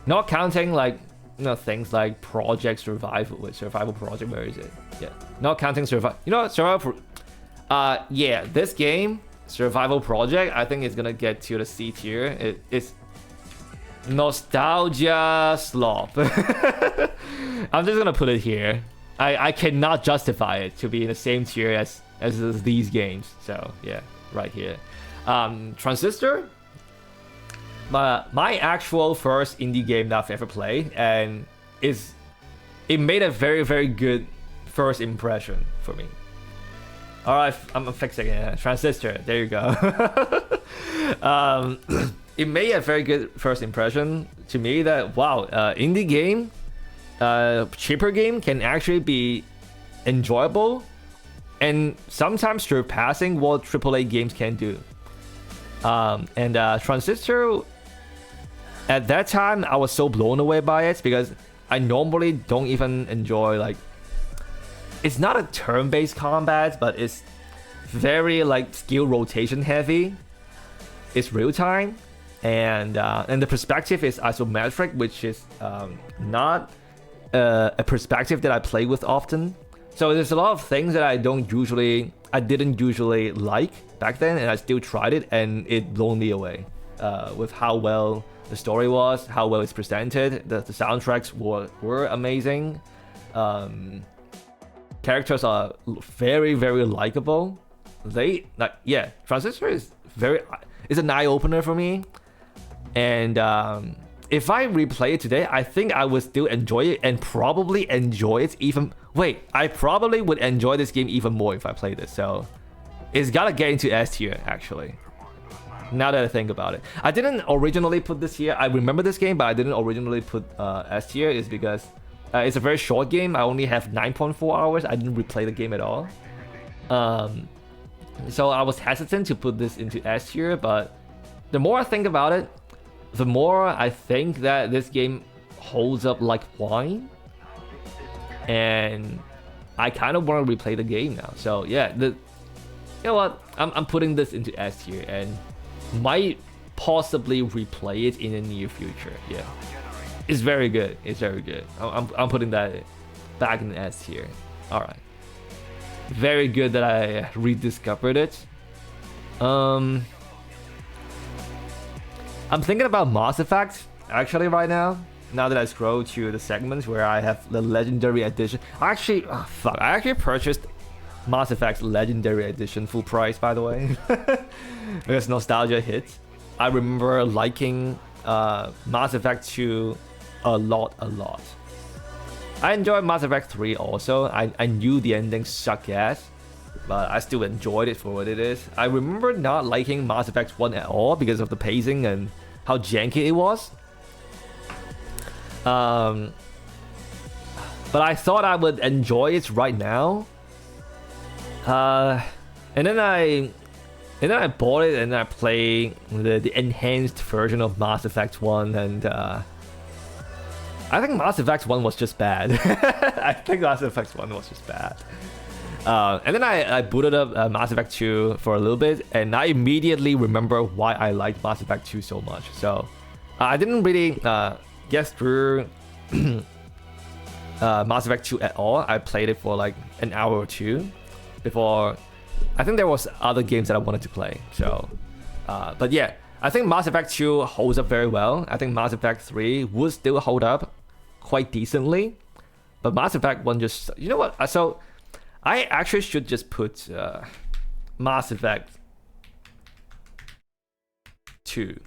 Not counting like, you know, things like Project Survival. Wait, Survival Project, where is it? Yeah, not counting Survival. You know what, Survival. Yeah, this game, Survival Project, I think is gonna get to the C tier. It's nostalgia slop. I'm just gonna put it here. I cannot justify it to be in the same tier as these games. So yeah, right here. Transistor. My actual first indie game that I've ever played, and it made a very good first impression for me. All right, I'm fixing it. Transistor, there you go. It made a very good first impression to me that wow, indie game, cheaper game can actually be enjoyable, and sometimes surpassing what AAA games can do. And Transistor, at that time, I was so blown away by it because I normally don't even enjoy, like, it's not a turn-based combat, but it's very like skill rotation heavy. It's real time, and the perspective is isometric, which is not a perspective that I play with often. So there's a lot of things that I didn't usually like back then, and I still tried it, and it blew me away with how well the story was, how well it's presented. The soundtracks were amazing. Characters are very likable. Transistor is an eye opener for me, and if I replay it today, I think I would still enjoy it, and probably enjoy it even. Wait, I probably would enjoy this game even more if I played it. So it's gotta get into S tier actually. Now that I think about it, I didn't originally put this here. I remember this game, but I didn't originally put S tier. Is because it's a very short game. I only have 9.4 hours. I didn't replay the game at all. So I was hesitant to put this into S tier, but the more I think about it, the more I think that this game holds up like wine, and I kind of want to replay the game now. So yeah, you know what? I'm putting this into S tier and might possibly replay it in the near future. Yeah, it's very good. It's very good. I'm putting that back in S tier. All right, very good that I rediscovered it. I'm thinking about Mass Effect actually right now. Now that I scroll to the segments where I have the Legendary Edition. I actually purchased Mass Effect Legendary Edition full price, by the way, because nostalgia hit. I remember liking Mass Effect 2 a lot. I enjoyed Mass Effect 3 also. I knew the ending sucked ass, but I still enjoyed it for what it is. I remember not liking Mass Effect 1 at all because of the pacing and how janky it was. But I thought I would enjoy it right now. And then I bought it and I played the enhanced version of Mass Effect 1, and I think Mass Effect 1 was just bad. I think Mass Effect 1 was just bad. And then I booted up Mass Effect 2 for a little bit, and I immediately remember why I liked Mass Effect 2 so much. So I didn't really get through Mass Effect 2 at all. I played it for like an hour or two before. I think there was other games that I wanted to play. So, but yeah, I think Mass Effect 2 holds up very well. I think Mass Effect 3 would still hold up quite decently, but Mass Effect 1 just, you know what? So I actually should just put Mass Effect 2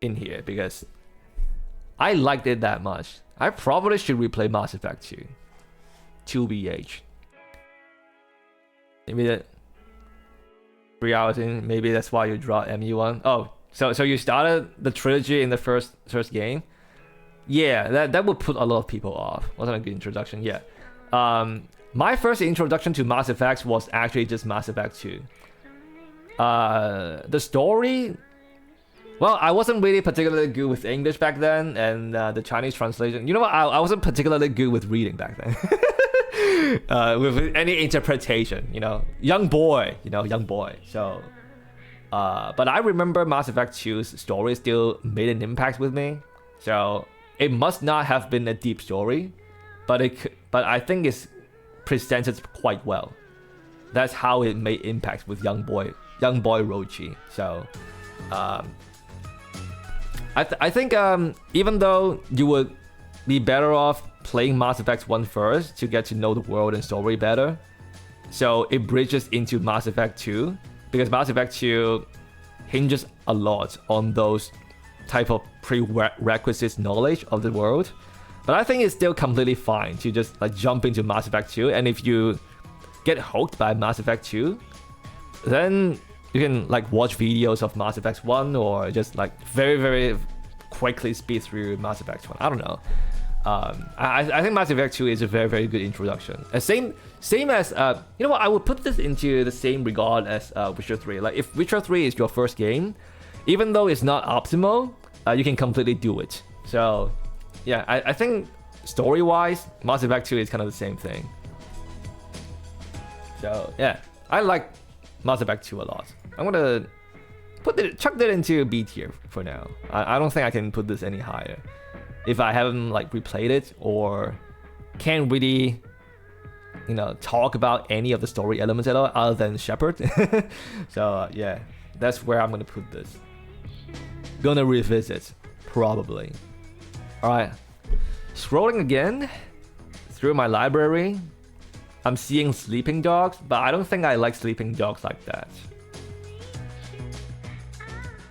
in here because I liked it that much. I probably should replay Mass Effect 2. 2BH. Maybe that 3 hours in, maybe that's why you draw MU1. Oh, so you started the trilogy in the first game? Yeah, that would put a lot of people off. Wasn't a good introduction. Yeah. My first introduction to Mass Effect was actually just Mass Effect 2. The story, well, I wasn't really particularly good with English back then, and the Chinese translation. You know what? I wasn't particularly good with reading back then. With any interpretation, young boy. So, but I remember Mass Effect 2's story still made an impact with me. So it must not have been a deep story, but I think it's presented quite well. That's how it made impact with young boy Roachie. So, I think even though you would be better off playing Mass Effect 1 first to get to know the world and story better, so it bridges into Mass Effect 2 because Mass Effect 2 hinges a lot on those type of prerequisite knowledge of the world. But I think it's still completely fine to just like jump into Mass Effect 2, and if you get hooked by Mass Effect 2, then you can like watch videos of Mass Effect 1 or just like very, very quickly speed through Mass Effect 1. I don't know. I think Mass Effect 2 is a very, very good introduction. Same as, you know what, I would put this into the same regard as Witcher 3. Like, if Witcher 3 is your first game, even though it's not optimal, you can completely do it. So, yeah, I think story-wise, Mass Effect 2 is kind of the same thing. So, yeah, I like Mass Effect 2 a lot. I'm gonna chuck that into B tier for now. I don't think I can put this any higher if I haven't like replayed it or can't really, talk about any of the story elements at all other than Shepard. So yeah, that's where I'm gonna put this. Gonna revisit probably. All right, scrolling again through my library, I'm seeing Sleeping Dogs, but I don't think I like Sleeping Dogs like that.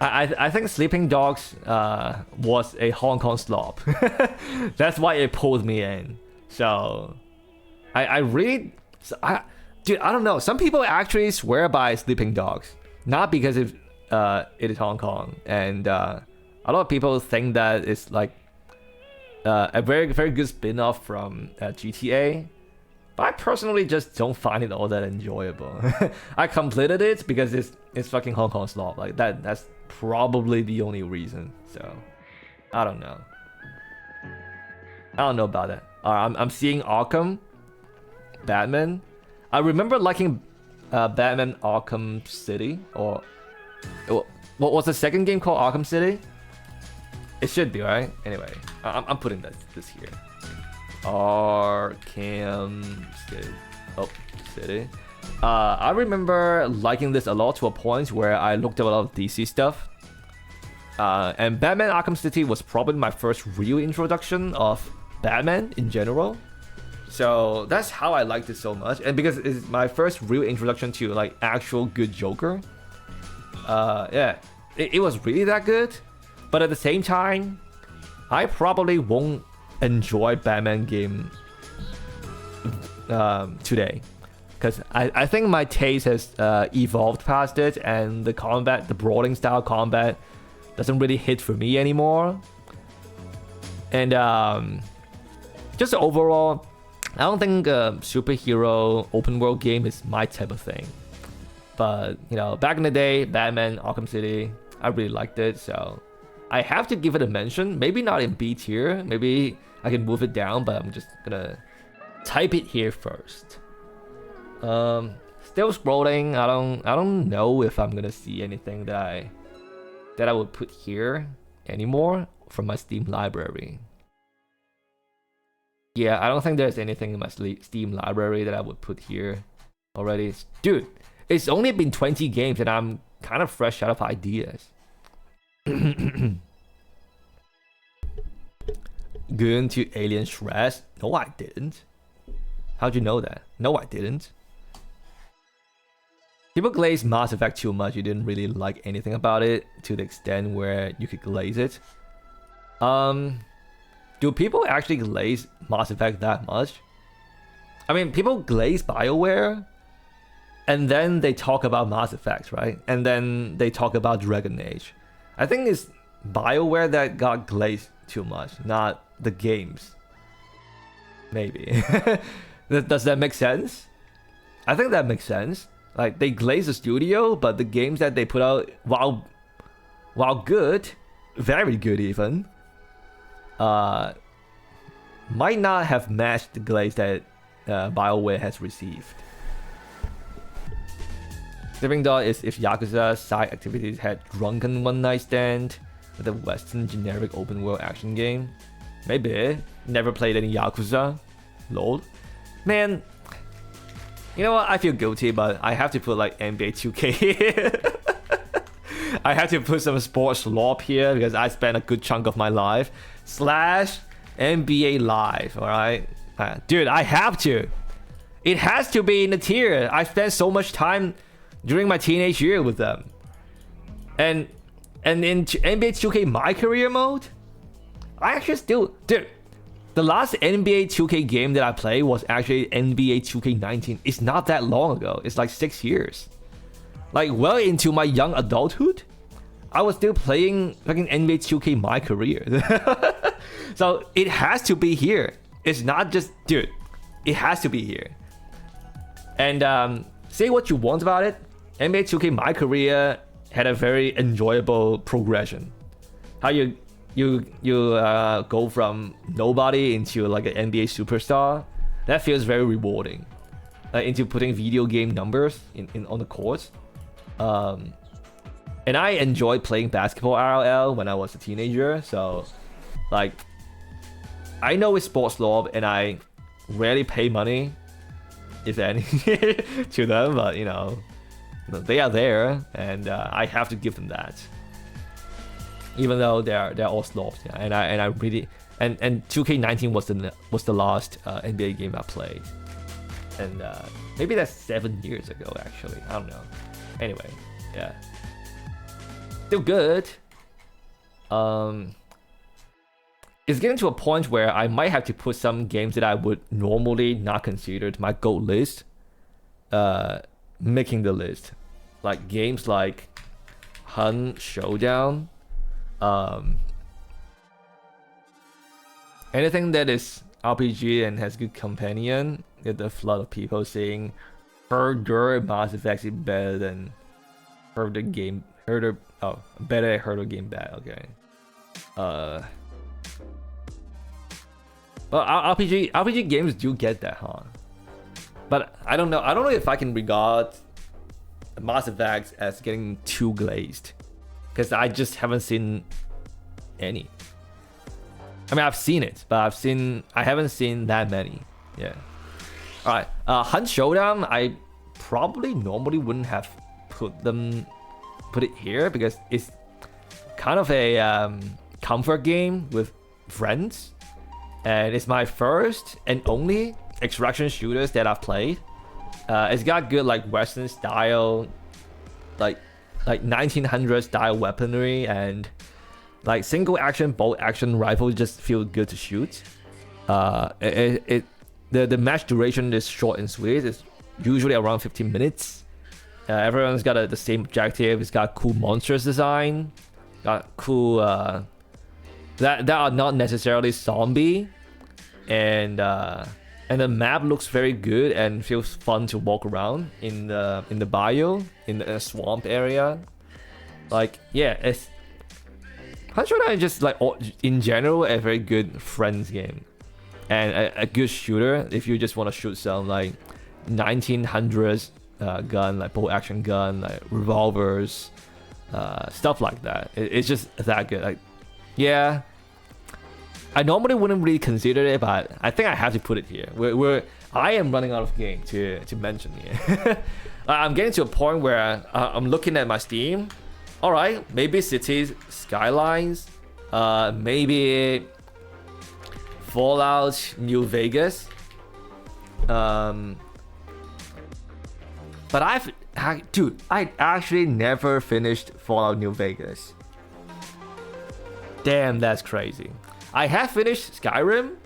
I think Sleeping Dogs was a Hong Kong slop. That's why it pulled me in. So dude, I don't know. Some people actually swear by Sleeping Dogs, not because it is Hong Kong, and a lot of people think that it's like a very, very good spin-off from GTA. But I personally just don't find it all that enjoyable. I completed it because it's fucking Hong Kong slop. Like that's probably the only reason. So I don't know. I don't know about that. I'm seeing Arkham, Batman. I remember liking Batman Arkham City, or what was the second game called? Arkham City. It should be right. Anyway, I'm putting this here. Arkham City. I remember liking this a lot to a point where I looked at a lot of DC stuff. And Batman Arkham City was probably my first real introduction of Batman in general. So that's how I liked it so much. And because it's my first real introduction to like actual good Joker. Yeah, it was really that good. But at the same time, I probably won't enjoy Batman game today. Because I think my taste has evolved past it, and the combat, the brawling style combat, doesn't really hit for me anymore. And just overall, I don't think a superhero open world game is my type of thing. But, you know, back in the day, Batman, Arkham City, I really liked it, so I have to give it a mention. Maybe not in B tier, maybe I can move it down, but I'm just gonna type it here first. Still scrolling. I don't know if I'm gonna see anything that I would put here anymore from my Steam library. Yeah, I don't think there's anything in my Steam library that I would put here already. Dude, it's only been 20 games and I'm kind of fresh out of ideas. Going to Alien Stress? No, I didn't. How'd you know that? No, I didn't. People glaze Mass Effect too much. You didn't really like anything about it to the extent where you could glaze it. Do people actually glaze Mass Effect that much? I mean, people glaze BioWare, and then they talk about Mass Effect, right? And then they talk about Dragon Age. I think it's BioWare that got glazed too much, not the games. Maybe. Does that make sense? I think that makes sense. Like, they glaze the studio, but the games that they put out, while good, very good even, might not have matched the glaze that BioWare has received. Sleeping Dog is if Yakuza side activities had drunken one night stand with a Western generic open world action game. Maybe. Never played any Yakuza. Lol. Man, you know what? I feel guilty, but I have to put like NBA 2K here. I have to put some sports slop here because I spent a good chunk of my life. / NBA Live, alright? Dude, I have to. It has to be in the tier. I spent so much time during my teenage year with them. And in NBA 2K My Career mode, I actually still... Dude, the last NBA 2K game that I played was actually NBA 2K19. It's not that long ago. It's like 6 years. Like, well into my young adulthood, I was still playing fucking NBA 2K My Career. So it has to be here. It's not just... Dude, it has to be here. And say what you want about it, NBA 2K My Career had a very enjoyable progression. How you go from nobody into like an NBA superstar, that feels very rewarding. Into putting video game numbers in on the court. And I enjoyed playing basketball IRL when I was a teenager, so like I know it's sports law and I rarely pay money, if any, to them, but you know, they are there and I have to give them that. Even though they're all slobs, yeah. and I really and 2K19 was the last NBA game I played, and maybe that's 7 years ago actually. I don't know. Anyway, yeah, still good. It's getting to a point where I might have to put some games that I would normally not consider to my GOAT list, making the list, like games like Hun Showdown. Anything that is RPG and has good companion, get a flood of people saying Herder Mass Effect is better than Herder game Herder better at Herder game bad, okay. Well, RPG games do get that, huh? But I don't know if I can regard Mass Effect as getting too glazed, because I just haven't seen any. I mean, I've seen it, but I haven't seen that many. Yeah. All right. Hunt Showdown, I probably normally wouldn't have put it here because it's kind of a comfort game with friends, and it's my first and only extraction shooters that I've played. It's got good like Western style, like 1900 style weaponry, and Like single action, bolt action rifle just feel good to shoot. The match duration is short and sweet. It's usually around 15 minutes. Everyone's got the same objective. It's got cool monsters design. Got cool that are not necessarily zombie, and the map looks very good and feels fun to walk around in the bio in the swamp area. Like yeah, it's Hunter just like in general a very good friends game and a good shooter if you just want to shoot some like 1900s gun, like bolt action gun, like revolvers, stuff like that. It's just that good. Like yeah, I normally wouldn't really consider it, but I think I have to put it here. I am running out of game to mention here. I'm getting to a point where I'm looking at my Steam. All right, maybe Cities Skylines, maybe Fallout New Vegas. But I actually never finished Fallout New Vegas. Damn, that's crazy. I have finished Skyrim,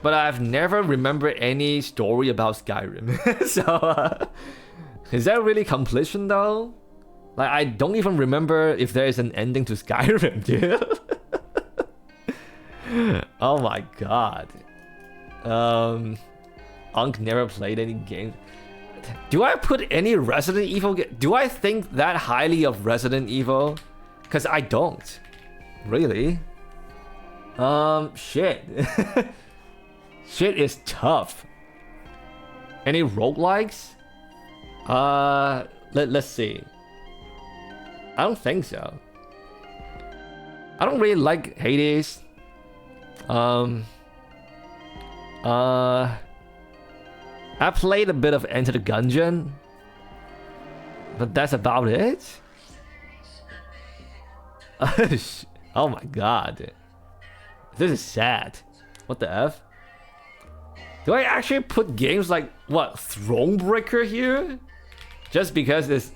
but I've never remembered any story about Skyrim. So, is that really completion though? Like, I don't even remember if there is an ending to Skyrim, dude. Oh my god. Unk never played any games. Do I put any Resident Evil game? Do I think that highly of Resident Evil? Because I don't. Really? Shit. Shit is tough. Any roguelikes? Let's see. I don't think so. I don't really like Hades. I played a bit of Enter the Gungeon, but that's about it. Oh my god. This is sad. What the F? Do I actually put games like, what, Thronebreaker here? Just because it's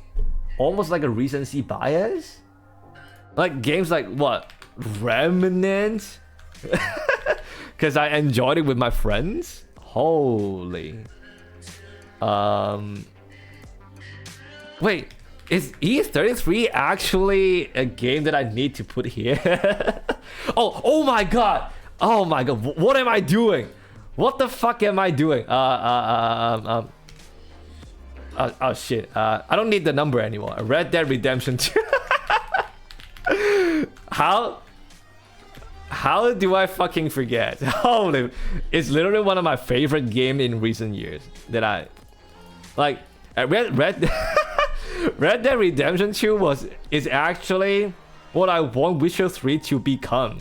almost like a recency bias? Like games like, what, Remnant? Because I enjoyed it with my friends? Holy. Wait, is E33 actually a game that I need to put here? Oh my god! Oh my god! What am I doing? What the fuck am I doing? Oh shit! I don't need the number anymore. Red Dead Redemption 2. How do I fucking forget? Holy! It's literally one of my favorite games in recent years that I like. Red Dead Redemption 2 is actually what I want Witcher 3 to become.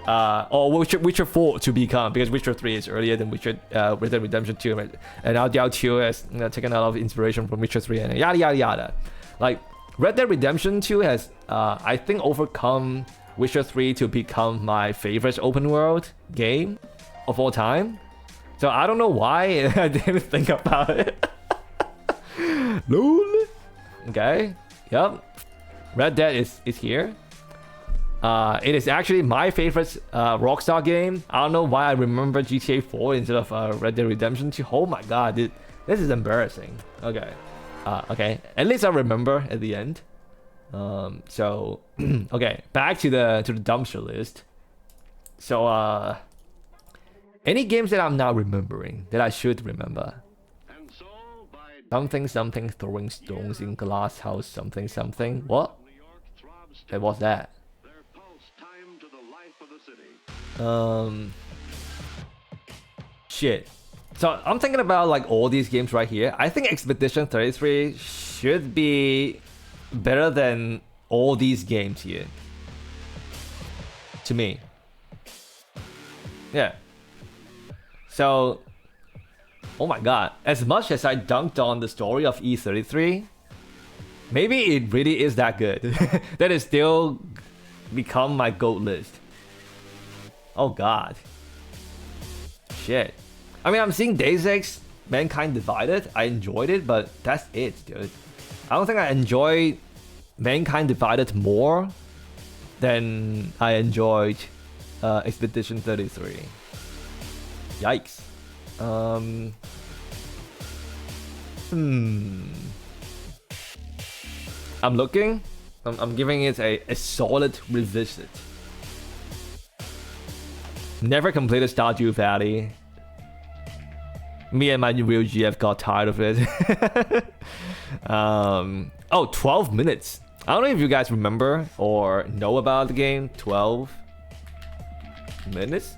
Or Witcher 4 to become, because Witcher 3 is earlier than Red Dead Redemption 2, right? And now Diao 2 has taken a lot of inspiration from Witcher 3 and yada yada yada. Like Red Dead Redemption 2 has I think overcome Witcher 3 to become my favorite open world game of all time. So I don't know why I didn't think about it. Lol. Okay. Yep. Red Dead is here. It is actually my favorite Rockstar game. I don't know why I remember GTA 4 instead of Red Dead Redemption 2. Oh my god, this is embarrassing. Okay. Okay. At least I remember at the end. So okay, back to the dumpster list. So any games that I'm not remembering that I should remember. Something throwing stones in glass house something. What? Hey, what's that? Shit. So I'm thinking about like all these games right here. I think Expedition 33 should be better than all these games here. To me. Yeah. So, oh my god. As much as I dunked on the story of E33, maybe it really is that good. That is still become my GOAT list. Oh god. Shit. I mean, I'm seeing Deus Ex Mankind Divided. I enjoyed it, but that's it, dude. I don't think I enjoy Mankind Divided more than I enjoyed Expedition 33. Yikes. I'm looking. I'm giving it a solid revisit. Never completed Stardew Valley. Me and my real GF got tired of it. Oh, 12 minutes. I don't know if you guys remember or know about the game. 12 minutes?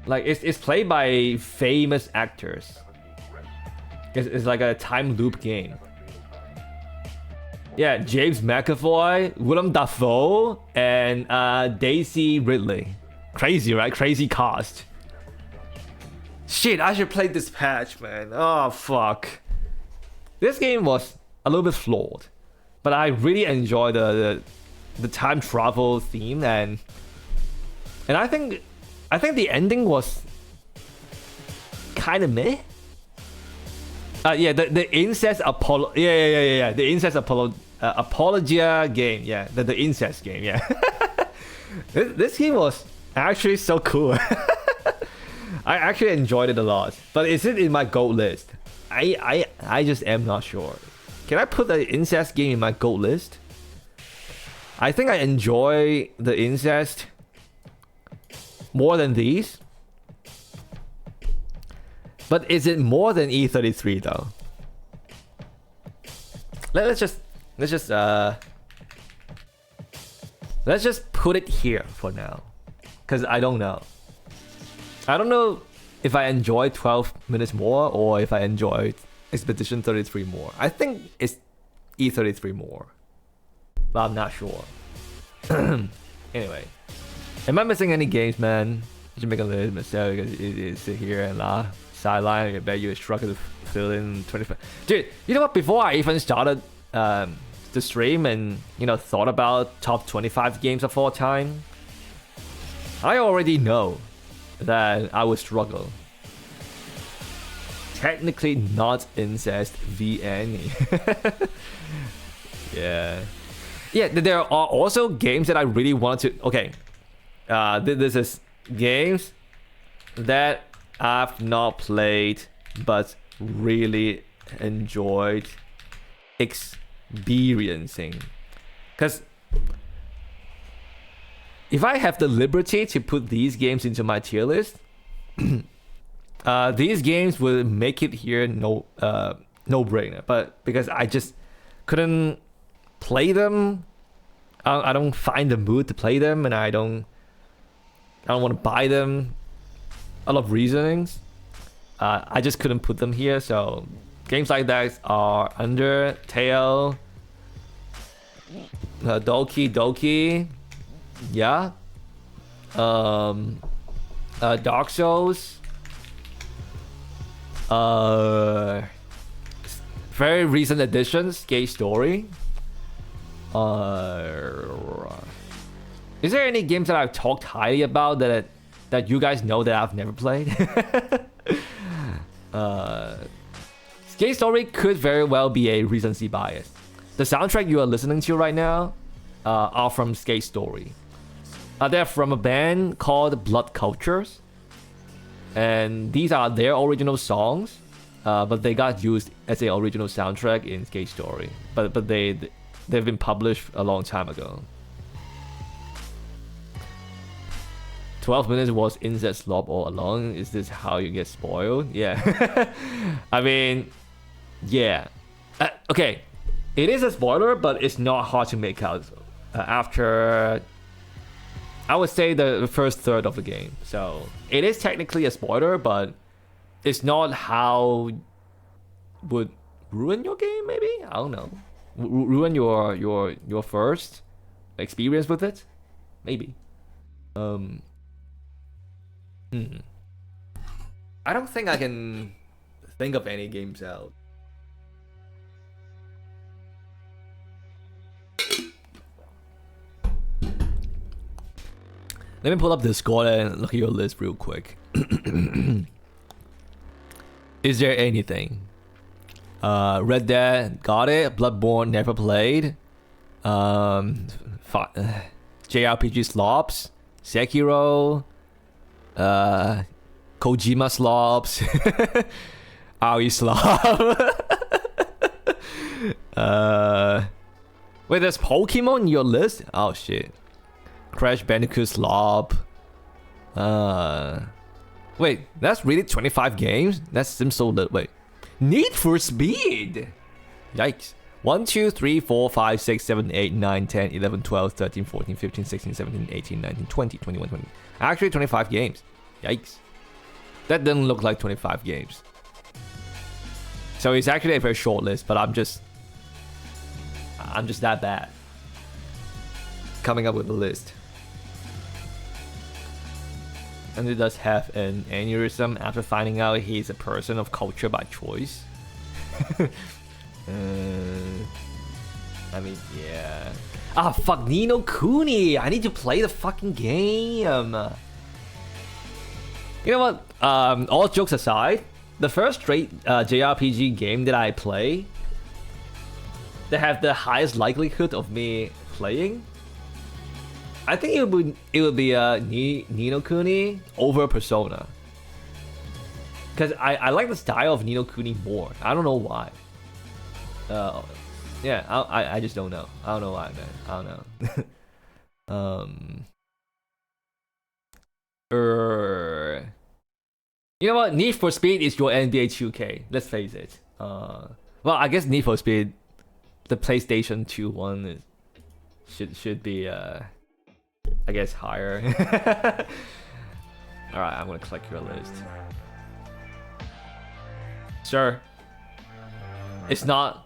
Like, it's played by famous actors. It's like a time loop game. Yeah, James McAvoy, Willem Dafoe, and Daisy Ridley. Crazy, right? Crazy cast. Shit, I should play this patch, man. Oh, fuck. This game was a little bit flawed, but I really enjoy the time travel theme, and I think the ending was kind of meh. Yeah, the incest yeah. The incest apologia game. Yeah, the incest game. Yeah. This game was actually so cool. I actually enjoyed it a lot. But is it in my GOAT list? I just am not sure. Can I put the incest game in my GOAT list? I think I enjoy the incest more than these. But is it more than E33 though? Let's just put it here for now, cause I don't know. I don't know if I enjoy 12 minutes more or if I enjoyed Expedition 33 more. I think it's E33 more, but I'm not sure. Anyway, am I missing any games, man? I should make a list myself because sit here and laugh. Sideline, I bet you struggle to fill in 25. Dude, you know what? Before I even started the stream and thought about top 25 games of all time, I already know that I would struggle. Technically not incest v any. Yeah, there are also games that I really want to. Okay, this is games that I've not played but really enjoyed experiencing. Because if I have the liberty to put these games into my tier list, these games will make it here no brainer. But because I just couldn't play them, I don't find the mood to play them, and I don't want to buy them. A lot of reasonings. I just couldn't put them here. So games like that are Undertale, Doki Doki, yeah, Dark Souls, very recent additions, Skate Story. Is there any games that I've talked highly about that you guys know that I've never played? Skate Story could very well be a recency bias. The soundtrack you are listening to right now are from Skate Story. They're from a band called Blood Cultures, and these are their original songs, but they got used as an original soundtrack in Skate Story. But they've been published a long time ago. 12 minutes was incest slop all along. Is this how you get spoiled? Yeah. I mean, yeah. Okay. It is a spoiler, but it's not hard to make out after, I would say, the first third of the game. So it is technically a spoiler, but it's not how would ruin your game, maybe? I don't know. Ruin your first experience with it? Maybe. I don't think I can think of any games out. Let me pull up Discord and look at your list real quick. Is there anything? Red Dead, got it. Bloodborne, never played. JRPG slops, Sekiro, Kojima slops, Aoi slop. Wait, there's Pokemon in your list? Oh shit. Crash Bandicoot slop. Wait, that's really 25 games? That seems so little. Wait. Need for Speed! Yikes. 1, 2, 3, 4, 5, 6, 7, 8, 9, 10, 11, 12, 13, 14, 15, 16, 17, 18, 19, 20, 21, 20. Actually, 25 games. Yikes. That doesn't look like 25 games. So it's actually a very short list, but I'm just that bad. Coming up with a list. And he does have an aneurysm after finding out he's a person of culture by choice. I mean, yeah. Ah, fuck, Ni no Kuni. I need to play the fucking game. You know what? All jokes aside, the first straight JRPG game that I play that have the highest likelihood of me playing, I think it would be Ni no Kuni over Persona. Because I like the style of Ni no Kuni more. I don't know why. Yeah, I just don't know. I don't know why, man. I don't know. You know what? Need for Speed is your NBA 2K. Let's face it. Well, I guess Need for Speed, the PlayStation 2 one, should be I guess higher. All right, I'm gonna click your list. Sir, it's not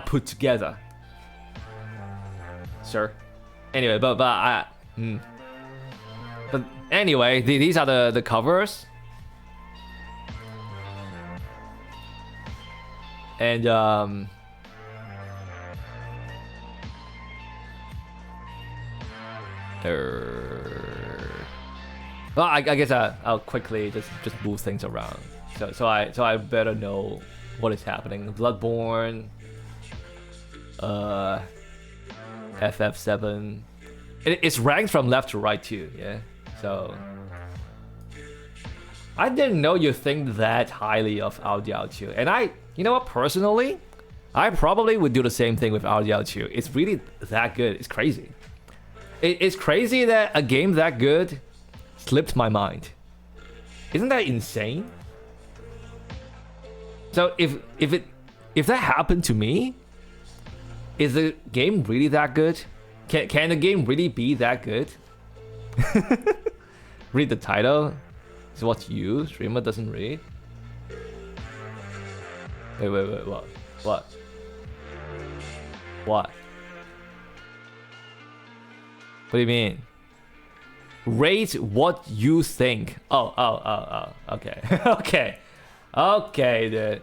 put together, sir. Anyway, but anyway, these are the covers, and well, I guess I'll quickly just move things around. So I better know what is happening. Bloodborne, FF7. It's ranked from left to right too. Yeah. So I didn't know you think that highly of Audiao 2. And you know what? Personally, I probably would do the same thing with Audiao 2. It's really that good. It's crazy. It's crazy that a game that good slipped my mind. Isn't that insane? So if that happened to me, is the game really that good? Can the game really be that good? Read the title. It's what you streamer doesn't read. Wait, what? What do you mean? Rate what you think. Oh, okay. Okay, dude.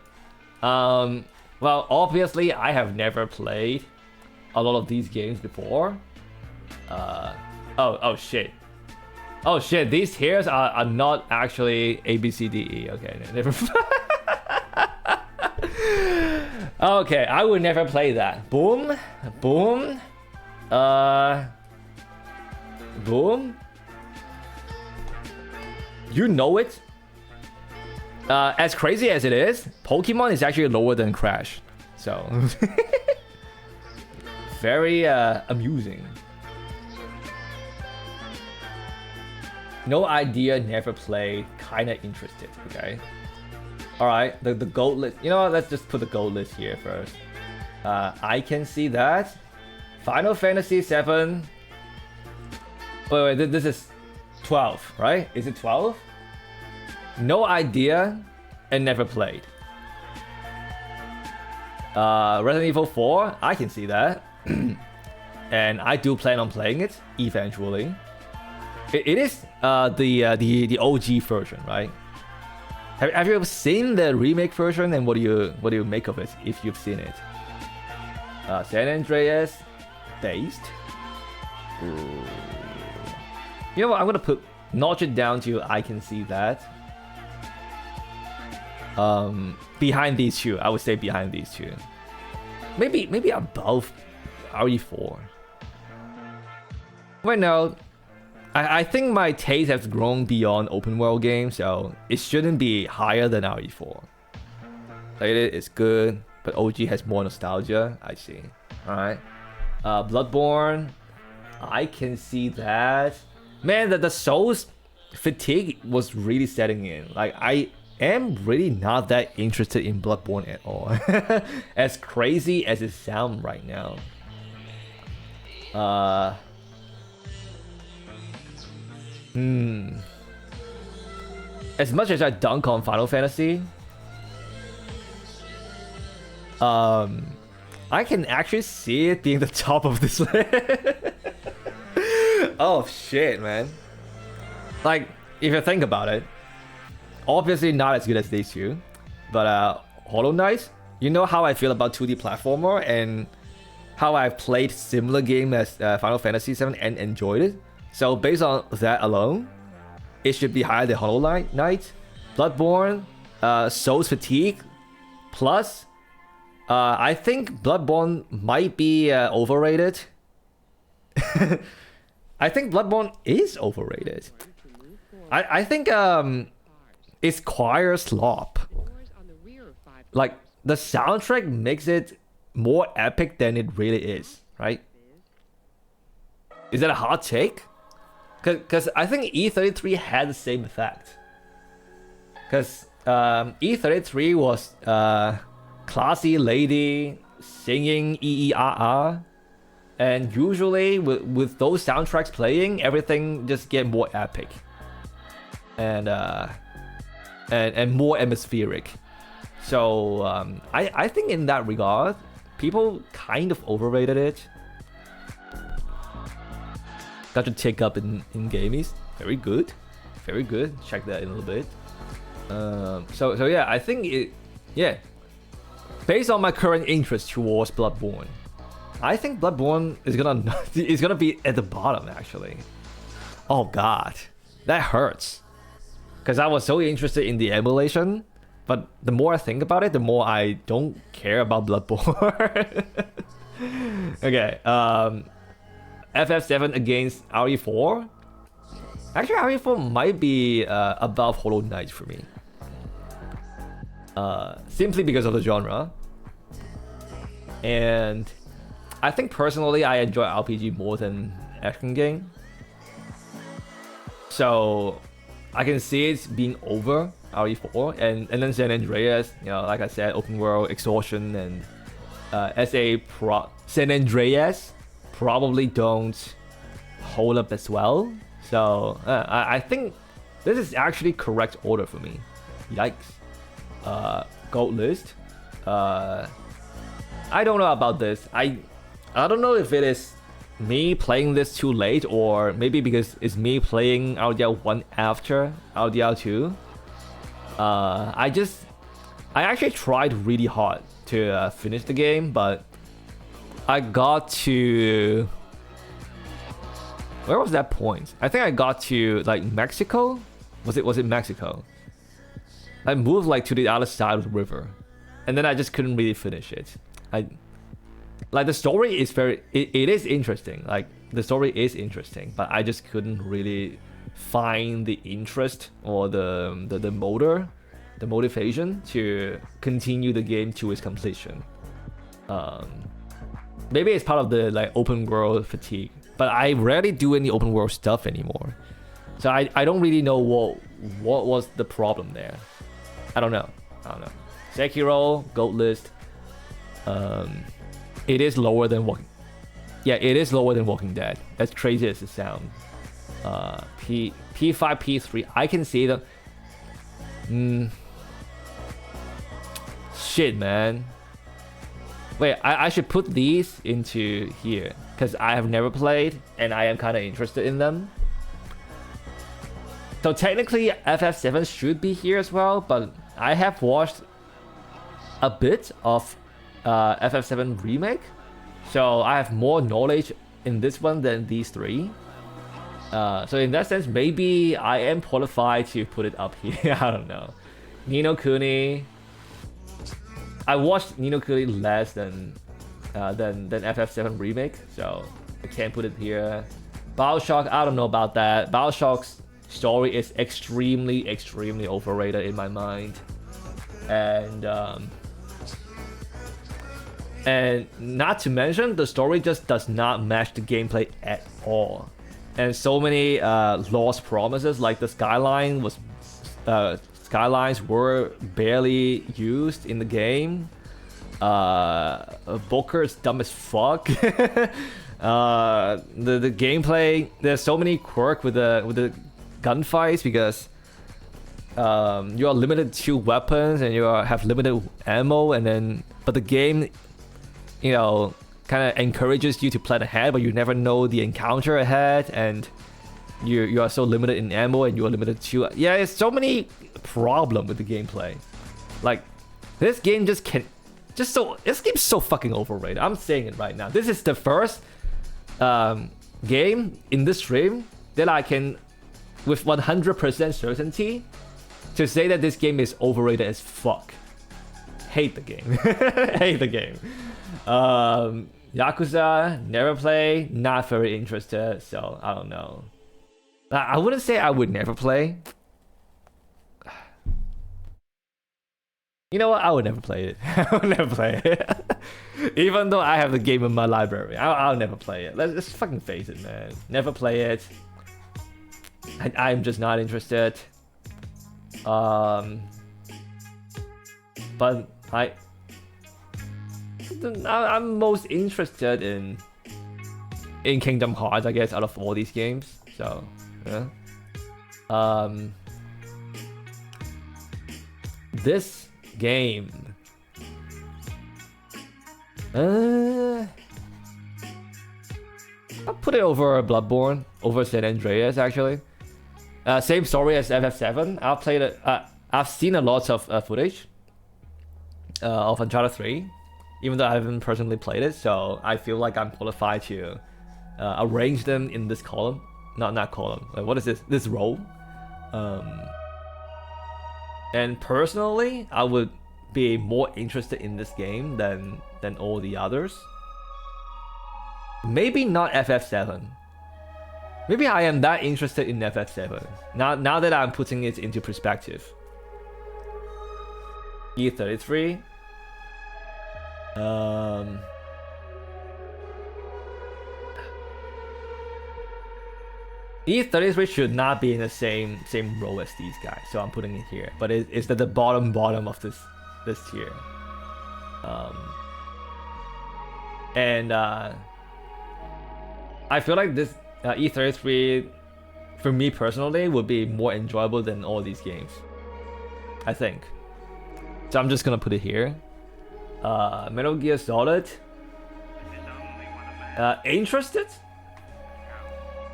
Well, obviously I have never played a lot of these games before. Oh shit. Oh shit, these tiers are not actually A, B, C, D, E. Okay, never. Okay, I would never play that. Boom. Boom. You know it. As crazy as it is, Pokemon is actually lower than Crash. So very amusing. No idea, never played, kinda interested, okay? Alright, the gold list. You know what, let's just put the gold list here first. I can see that. Final Fantasy 7. Wait, this is 12, right? Is it 12? No idea and never played. Resident Evil 4, I can see that. And I do plan on playing it eventually. It is the OG version, right? Have you ever seen the remake version, and what do you make of it if you've seen it? San Andreas based. Ooh. You know what? I'm gonna notch it down to I can see that. Behind these two, I would say behind these two. Maybe above RE4. Right now, I think my taste has grown beyond open world games, so it shouldn't be higher than RE4. Like it's good, but OG has more nostalgia. I see. Alright. Bloodborne, I can see that. Man, the Souls fatigue was really setting in. Like, I am really not that interested in Bloodborne at all. As crazy as it sounds right now. As much as I dunk on Final Fantasy, I can actually see it being the top of this list. Oh shit, man. Like, if you think about it, obviously not as good as these two, but Hollow Knight, you know how I feel about 2D platformer and how I've played similar game as Final Fantasy 7 and enjoyed it. So based on that alone, it should be higher than Hollow Knight, Bloodborne, Souls Fatigue, plus I think Bloodborne might be overrated. I think Bloodborne is overrated. I think it's choir slop. Like, the soundtrack makes it more epic than it really is, right? Is that a hot take? Because I think E33 had the same effect. Because E33 was classy lady singing ee-ah-ah. And usually with those soundtracks playing, everything just get more epic. And more atmospheric. So I think in that regard, people kind of overrated it. Got to take up in gamies. Very good. Very good. Check that in a little bit. So yeah, I think it... Yeah. Based on my current interest towards Bloodborne, I think Bloodborne is gonna be at the bottom, actually. Oh god. That hurts. Because I was so interested in the emulation, but the more I think about it, the more I don't care about Bloodborne. Okay, FF7 against RE4. Actually, RE4 might be above Hollow Knight for me. Simply because of the genre. And I think personally, I enjoy RPG more than action game. So I can see it being over RE4, and then San Andreas, you know, like I said, open world, exhaustion, and San Andreas probably don't hold up as well. So I think this is actually correct order for me. Yikes. Gold list. I don't know about this. I don't know if it is me playing this too late, or maybe because it's me playing RDR 1 after RDR 2. I actually tried really hard to finish the game, but I got to... Where was that point? I think I got to like Mexico? Was it Mexico? I moved like to the other side of the river, and then I just couldn't really finish it. Like the story is it is interesting. Like the story is interesting, but I just couldn't really find the interest or the motivation to continue the game to its completion. Maybe it's part of the like open world fatigue, but I rarely do any open world stuff anymore. So I don't really know what was the problem there. I don't know. Sekiro, gold list. It is lower than Walking... Yeah, it is lower than Walking Dead. As crazy as it sounds. P5, P3. I can see them. Shit, man. Wait, I should put these into here, because I have never played and I am kind of interested in them. So technically FF7 should be here as well, but I have watched a bit of FF7 remake, so I have more knowledge in this one than these three. So in that sense, maybe I am qualified to put it up here. I don't know. Ni no Kuni. I watched Ni no Kuni less than FF7 remake, so I can't put it here. BioShock, I don't know about that. BioShock's story is extremely, extremely overrated in my mind. And not to mention, the story just does not match the gameplay at all. And so many lost promises, like the skylines were barely used in the game. Booker is dumb as fuck. The gameplay, there's so many quirk with the gunfights because you are limited to weapons and have limited ammo, but the game, kind of encourages you to plan ahead, but you never know the encounter ahead, and you are so limited in ammo, and you are limited to it's so many problem with the gameplay. Like this game this game's so fucking overrated. I'm saying it right now. This is the first game in this stream that I can, with 100% certainty, to say that this game is overrated as fuck. Hate the game. Hate the game. Yakuza, never play, not very interested, so I don't know. I wouldn't say I would never play. You know what? I would never play it. I would never play it. Even though I have the game in my library, I'll never play it. Let's fucking face it, man. Never play it. I'm just not interested. But I'm most interested in Kingdom Hearts, I guess, out of all these games. So, yeah. This game. I'll put it over Bloodborne, over San Andreas, actually. Same story as FF7. I've played it. I've seen a lot of footage of Uncharted 3, even though I haven't personally played it. So I feel like I'm qualified to arrange them in this column. Not column. What is this? This row. And personally, I would be more interested in this game than all the others. Maybe not FF7. Maybe I am that interested in FF7. Now that I'm putting it into perspective. E33. E33 should not be in the same row as these guys, so I'm putting it here. But it's at the bottom of this tier. I feel like this E33, for me personally, would be more enjoyable than all these games. I think. So I'm just gonna put it here. Metal Gear Solid. Interested?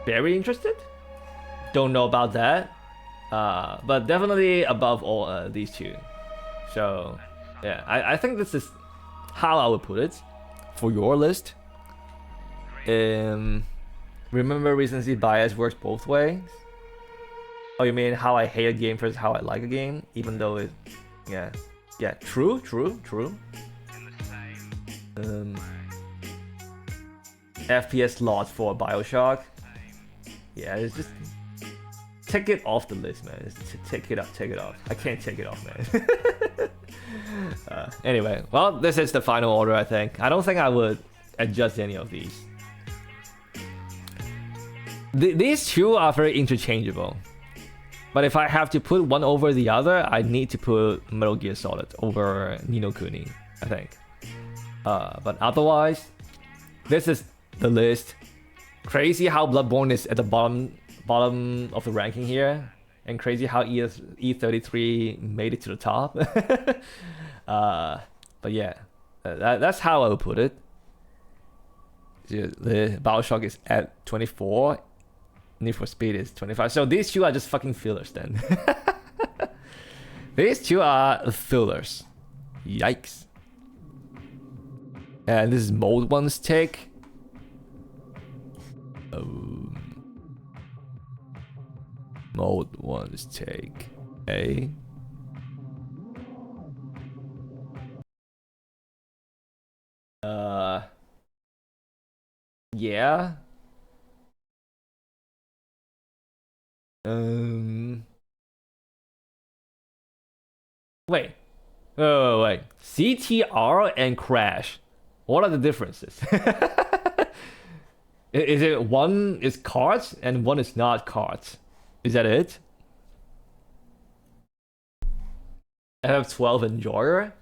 Very interested? Don't know about that. But definitely above all these two. So, yeah, I think this is how I would put it for your list. Remember, recency bias works both ways. Oh, you mean how I hate a game versus how I like a game? Even though it... Yeah, true. FPS slots for BioShock. Yeah, it's just... Take it off the list, man. Just take it off. I can't take it off, man. Anyway, well, this is the final order, I think. I don't think I would adjust any of these. These two are very interchangeable. But if I have to put one over the other, I need to put Metal Gear Solid over Ni no Kuni, I think. But otherwise, this is the list. Crazy how Bloodborne is at the bottom of the ranking here, and crazy how E33 made it to the top. But yeah, that's how I would put it. The BioShock is at 24. Need for Speed is 25. So these two are just fucking fillers then. These two are fillers. Yikes. And this is Mode 1's take. Mode 1's take. A. Yeah. Um. Wait. Wait. CTR and Crash. What are the differences? Is it one is cards and one is not cards? Is that it? FF12 Enjoyer?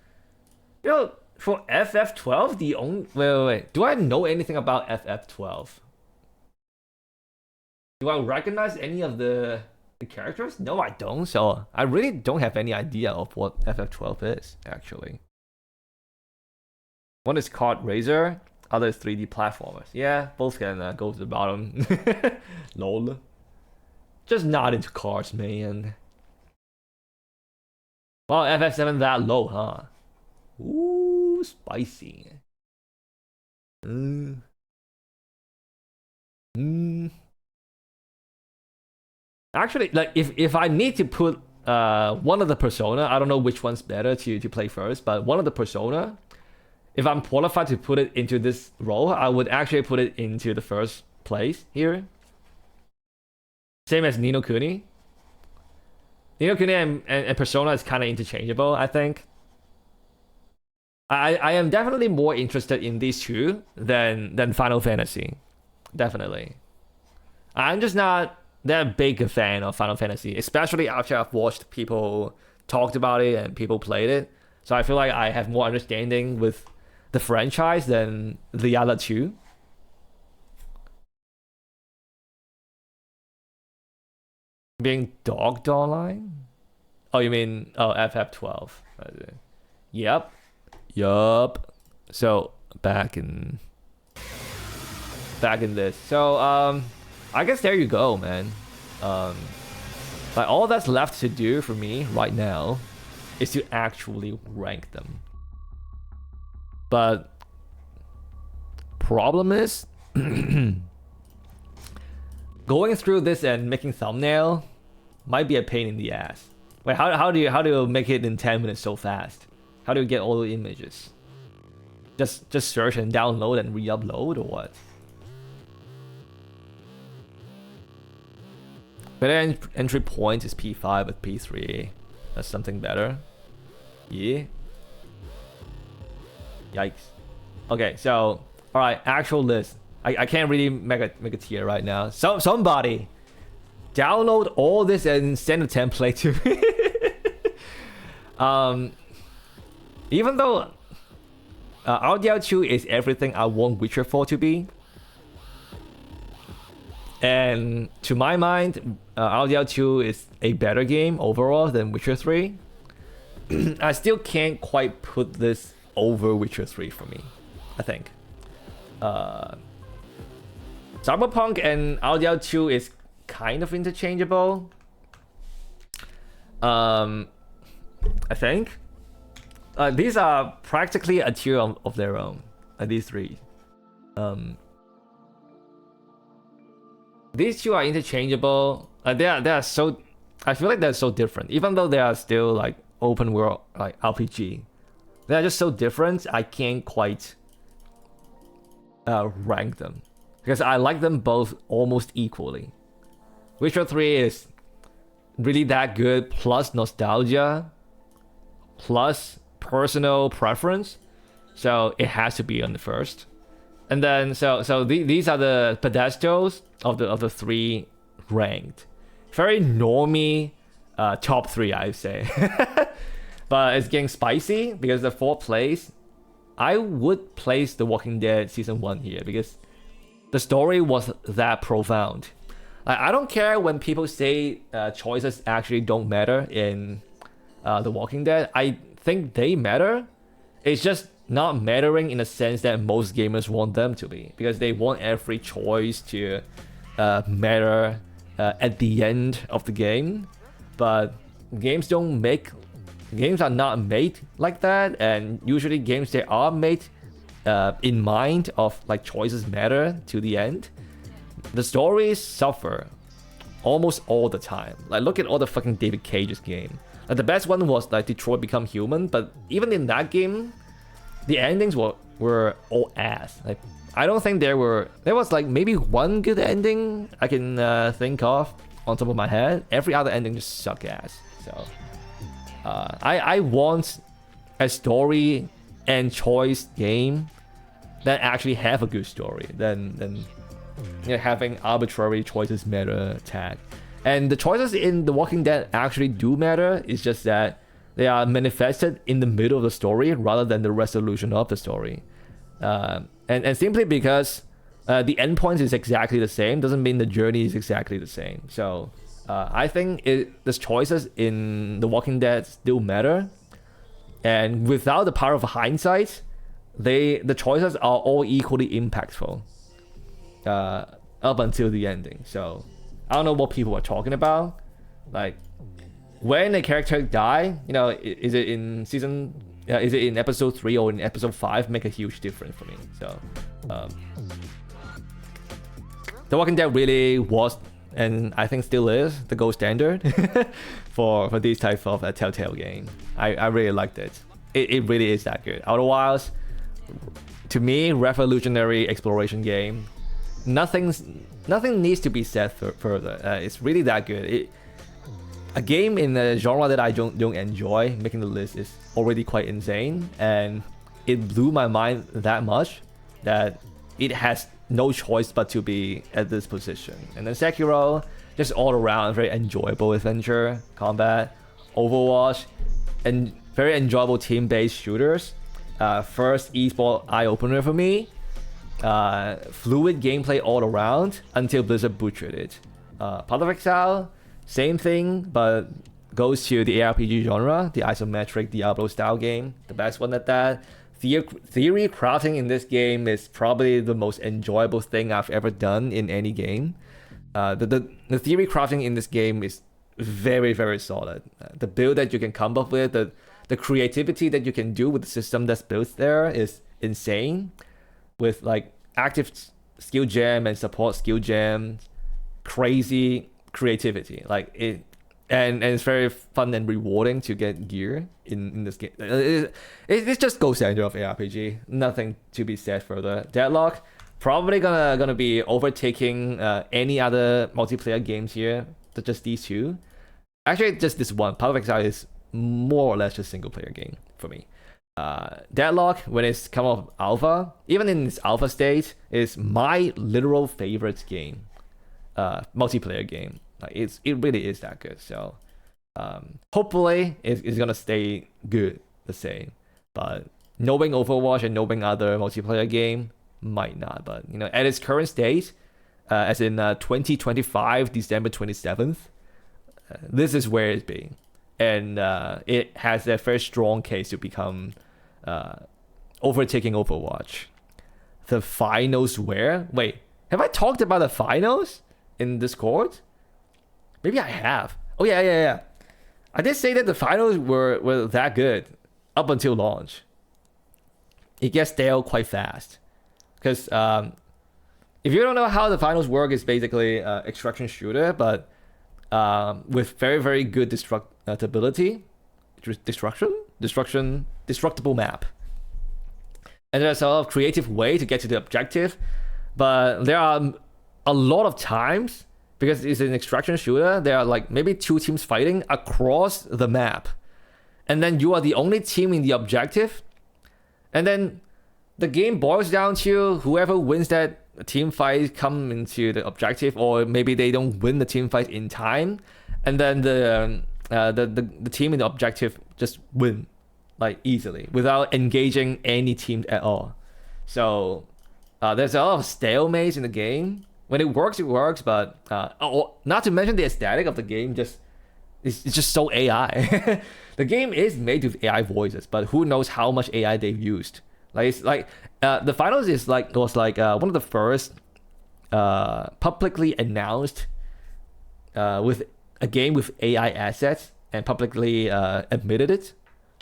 For FF12, the only... Wait. Do I know anything about FF12? Do I recognize any of the characters? No, I don't. So I really don't have any idea of what FF12 is, actually. One is Kart Racer, other is 3D platformers. Yeah, both can go to the bottom. Lol. Just not into cards, man. Well, FF7 that low, huh? Ooh, spicy. Actually, like if I need to put one of the persona, I don't know which one's better to play first, but one of the persona, if I'm qualified to put it into this role, I would actually put it into the first place here. Same as Ni no Kuni. Ni no Kuni and persona is kind of interchangeable, I think. I am definitely more interested in these two than Final Fantasy. Definitely. I'm just not that big a fan of Final Fantasy, especially after I've watched people talked about it and people played it. So I feel like I have more understanding with the franchise than the other two. Being dogged online? Oh, you mean FF12? Yep. Yup. So back in this. So I guess there you go, man. Like all that's left to do for me right now is to actually rank them. But problem is going through this and making thumbnail might be a pain in the ass. Wait, how do you make it in 10 minutes so fast? How do you get all the images? Just search and download and re-upload or what? Better entry point is P5 with P3. That's something better. Yeah. Yikes. Okay, so alright, actual list. I can't really make a tier right now. So somebody download all this and send a template to me. Even though RDL 2 is everything I want Witcher 4 to be, and to my mind, RDL 2 is a better game overall than Witcher 3. I still can't quite put this over Witcher 3 for me, I think. Cyberpunk and RDL 2 is kind of interchangeable. I think. These are practically a tier of their own. These three. These two are interchangeable. They are so. I feel like they're so different, even though they are still like open world like RPG. They are just so different. I can't quite rank them because I like them both almost equally. Witcher 3 is really that good, plus nostalgia, plus personal preference, so it has to be on the first. And then these are the pedestals of the three ranked. Very normie top three, I'd say. But it's getting spicy because the fourth place, I would place The Walking Dead season 1 here because the story was that profound. I don't care when people say choices actually don't matter in The Walking Dead. I think they matter. It's just not mattering in the sense that most gamers want them to be, because they want every choice to matter at the end of the game. But games are not made like that, and usually games that are made in mind of like choices matter to the end, the stories suffer almost all the time. Like look at all the fucking David Cage's game. Like the best one was like Detroit Become Human, but even in that game, the endings were all ass. Like I don't think there was like maybe one good ending I can think of. on top of my head. Every other ending just suck ass. So I want a story and choice game that actually have a good story than having arbitrary choices matter tag. And the choices in The Walking Dead actually do matter. It's just that they are manifested in the middle of the story rather than the resolution of the story. And simply because the endpoint is exactly the same doesn't mean the journey is exactly the same. So I think the choices in The Walking Dead still matter. And without the power of hindsight, the choices are all equally impactful up until the ending. So I don't know what people are talking about. Like, when a character die, is it in is it in episode 3 or in episode 5, make a huge difference for me. So The Walking Dead really was, and I think still is, the gold standard for these type of Telltale game. I really liked it. It really is that good. Otherwise, to me, revolutionary exploration game, nothing needs to be said further. It's really that good. A game in a genre that I don't enjoy, making the list is already quite insane, and it blew my mind that much that it has no choice but to be at this position. And then Sekiro, just all around very enjoyable adventure, combat, Overwatch, and very enjoyable team-based shooters. First esport eye-opener for me. Fluid gameplay all around until Blizzard butchered it. Path of Exile, same thing, but goes to the ARPG genre, the isometric Diablo style game, the best one at that. Theory crafting in this game is probably the most enjoyable thing I've ever done in any game. The theory crafting in this game is very, very solid. The build that you can come up with, the creativity that you can do with the system that's built there is insane. With like active skill gem and support skill gem, crazy creativity. Like it, and it's very fun and rewarding to get gear in this game. It's just gold standard of ARPG. Nothing to be said further. Deadlock probably gonna be overtaking any other multiplayer games here. Just these two. Actually, just this one. Path of Exile is more or less just single player game for me. Deadlock, when it's come off alpha, even in its alpha state, is my literal favorite game. Multiplayer game. It really is that good. So hopefully it's gonna stay good the same. But knowing Overwatch and knowing other multiplayer game might not. But at its current state, as in 2025 December 27th, this is where it's being. And it has a very strong case to become overtaking Overwatch. The finals where? Wait, have I talked about the finals in Discord? Maybe I have. Oh yeah. I did say that the finals were that good up until launch. It gets stale quite fast. Because if you don't know how the finals work, it's basically extraction shooter, but with very, very good destructibility. Destructible map. And there's a lot of creative way to get to the objective, but there are a lot of times, because it's an extraction shooter, there are like maybe 2 teams fighting across the map, and then you are the only team in the objective, and then the game boils down to whoever wins that team fight come into the objective, or maybe they don't win the team fight in time, and then the team in the objective just win like easily without engaging any team at all. So there's a lot of stalemates in the game. When it works, but not to mention the aesthetic of the game, it's just so AI. The game is made with AI voices, but who knows how much AI they've used. The finals was one of the first publicly announced with a game with AI assets and publicly admitted it.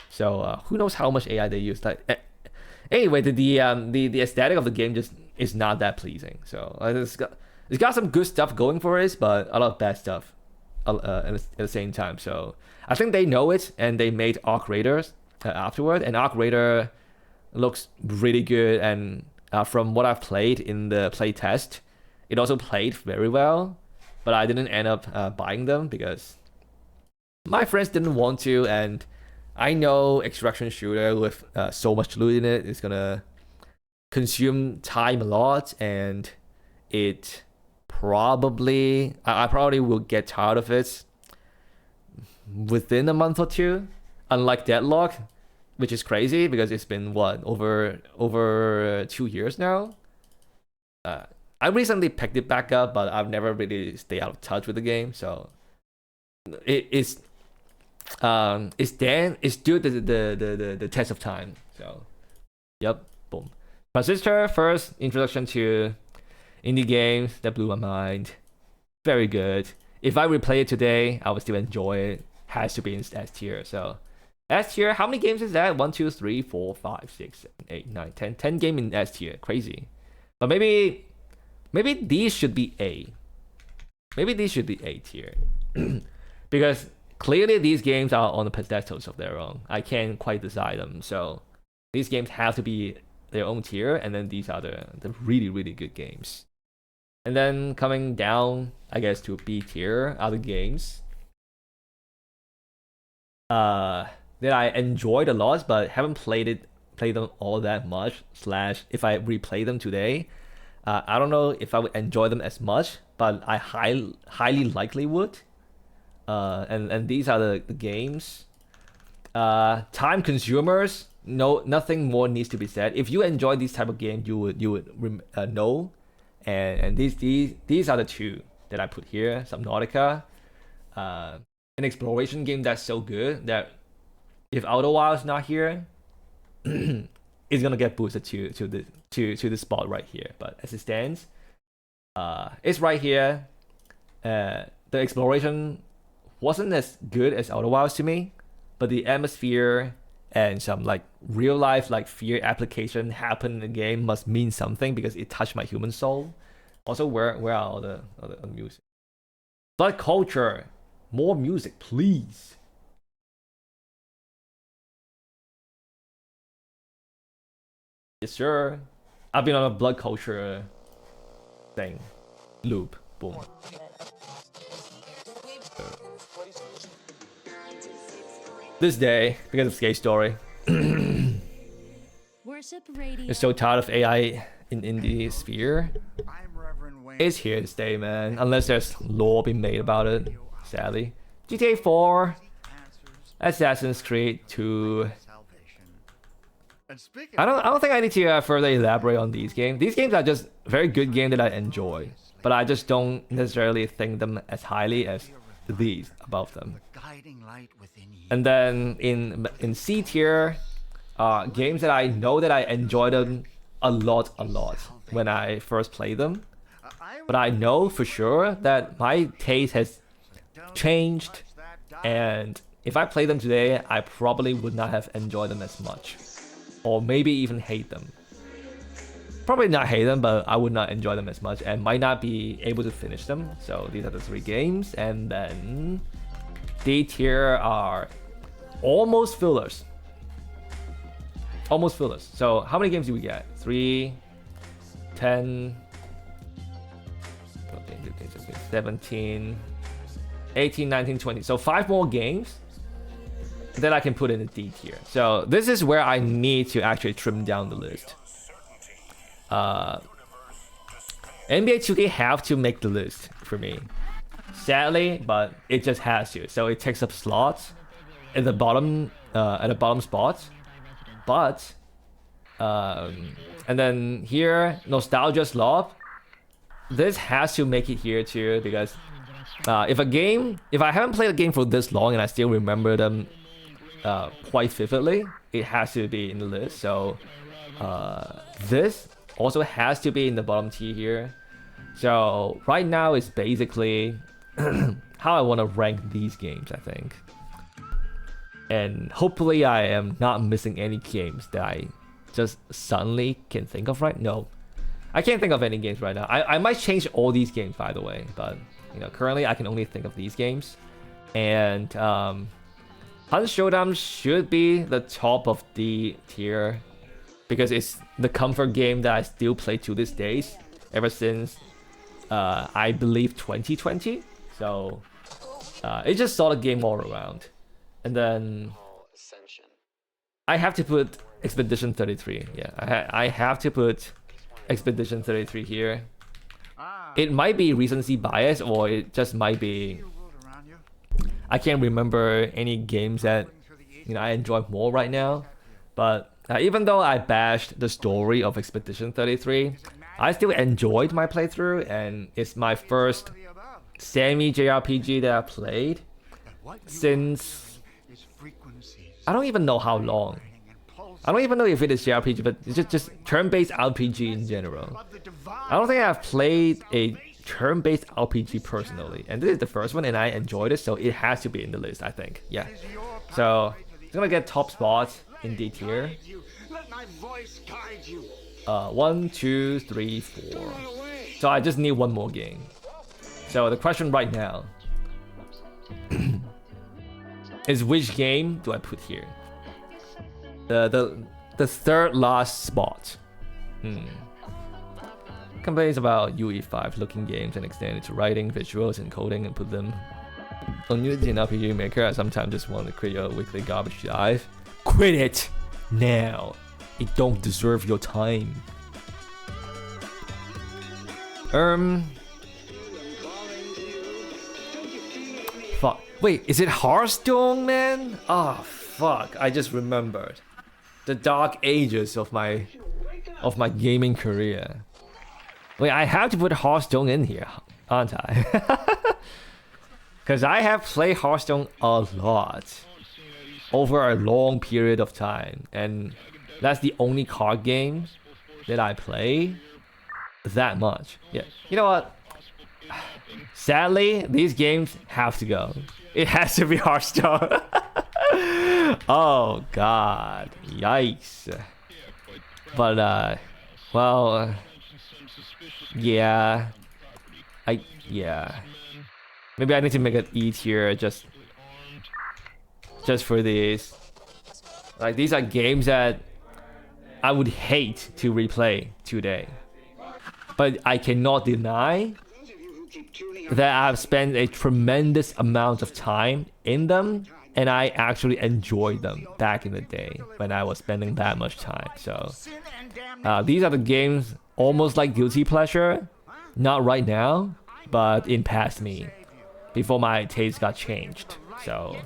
So who knows how much AI they used. Anyway, the aesthetic of the game just is not that pleasing. So it's got some good stuff going for it, but a lot of bad stuff at the same time. So I think they know it, and they made Arc Raiders afterward, and Arc Raider looks really good. And from what I've played in the play test, it also played very well. but I didn't end up buying them because my friends didn't want to, and I know extraction shooter with so much loot in it is gonna consume time a lot, and it probably I probably will get tired of it within a month or two. Unlike Deadlock, which is crazy because it's been what over 2 years now. I recently picked it back up, but I've never really stayed out of touch with the game, so it's stood the test of time. So, yep, boom. Transistor, first introduction to indie games that blew my mind. Very good. If I replay it today, I would still enjoy it. Has to be in S tier. So S tier, how many games is that? 1, 2, 3, 4, 5, 6, 7, 8, 9, 10. 10 game in S tier. Crazy. But maybe these should be A. Maybe these should be A tier. Because clearly these games are on the pedestals of their own. I can't quite decide them. So these games have to be their own tier, and then these are the really, really good games. And then coming down, I guess, to B tier are the games that I enjoyed a lot, but haven't played them all that much. / if I replay them today, I don't know if I would enjoy them as much, but I highly likely would. And these are the games. Time consumers. No, nothing more needs to be said. If you enjoy these type of games, you would know. And these are the two that I put here. Subnautica, an exploration game that's so good that if Outer Wilds not here, it's gonna get boosted to the spot right here. But as it stands, it's right here. The exploration wasn't as good as Outer Wilds to me, but the atmosphere and some like real life like fear application happen in the game must mean something because it touched my human soul. Also, where are all the music? Blood Culture, more music, please. Yes, sir. I've been on a Blood Culture thing, loop, boom. This day, because of Skate Story. It's so tired of AI in indie sphere. It's here to stay, man. Unless there's lore being made about it, sadly. GTA 4, Assassin's Creed 2. I don't think I need to further elaborate on these games. These games are just very good games that I enjoy, but I just don't necessarily think them as highly as these above them. And then in C tier, games that I know that I enjoy them a lot when I first played them, but I know for sure that my taste has changed, and if I play them today, I probably would not have enjoyed them as much, or maybe even hate them. Probably not hate them, but I would not enjoy them as much and might not be able to finish them. So these are the 3 games. And then D tier are almost fillers. Almost fillers. So how many games do we get? 3, 10, 17, 18, 19, 20. So 5 more games that I can put in the D tier. So this is where I need to actually trim down the list. NBA 2K have to make the list for me, sadly, but it just has to. So it takes up slots at the bottom spots. But and then here, Nostalgia Slob, this has to make it here too, because if I haven't played a game for this long and I still remember them quite vividly, it has to be in the list. So this also has to be in the bottom tier here. So right now it's basically how I want to rank these games, I think. And hopefully I am not missing any games that I just suddenly can think of right now. No, I can't think of any games right now. I might change all these games, by the way, but currently I can only think of these games. And Hunt Showdown should be the top of the tier because it's the comfort game that I still play to this day, ever since I believe 2020. So it's just solid game all around. And then I have to put Expedition 33. Yeah, I have to put Expedition 33 here. It might be recency bias, or it just might be... I can't remember any games that I enjoy more right now. But even though I bashed the story of Expedition 33, I still enjoyed my playthrough, and it's my first semi-JRPG that I played since... I don't even know how long. I don't even know if it is JRPG, but it's just turn-based RPG in general. I don't think I've played a turn-based RPG personally, and this is the first one, and I enjoyed it, so it has to be in the list, I think. Yeah. So it's gonna get top spot in D tier. 1, 2, 3, 4. So I just need one more game. So the question right now is, which game do I put here? The third last spot. Complains about UE5 looking games and extend it to writing, visuals, and coding and put them on Unity and RPG Maker. I sometimes just want to create a weekly garbage dive. Quit it now. It don't deserve your time. Fuck. Wait, is it Hearthstone, man? Oh, fuck. I just remembered the dark ages of my gaming career. Wait, I have to put Hearthstone in here, aren't I? Because I have played Hearthstone a lot over a long period of time, and that's the only card game that I play that much. Yeah, you know what? Sadly, these games have to go. It has to be Hearthstone. Oh god, yikes. But well, yeah, maybe I need to make it E tier just for these. Like, these are games that I would hate to replay today, but I cannot deny that I've spent a tremendous amount of time in them, and I actually enjoyed them back in the day when I was spending that much time. So these are the games almost like guilty pleasure, not right now, but in past me, before my taste got changed. So,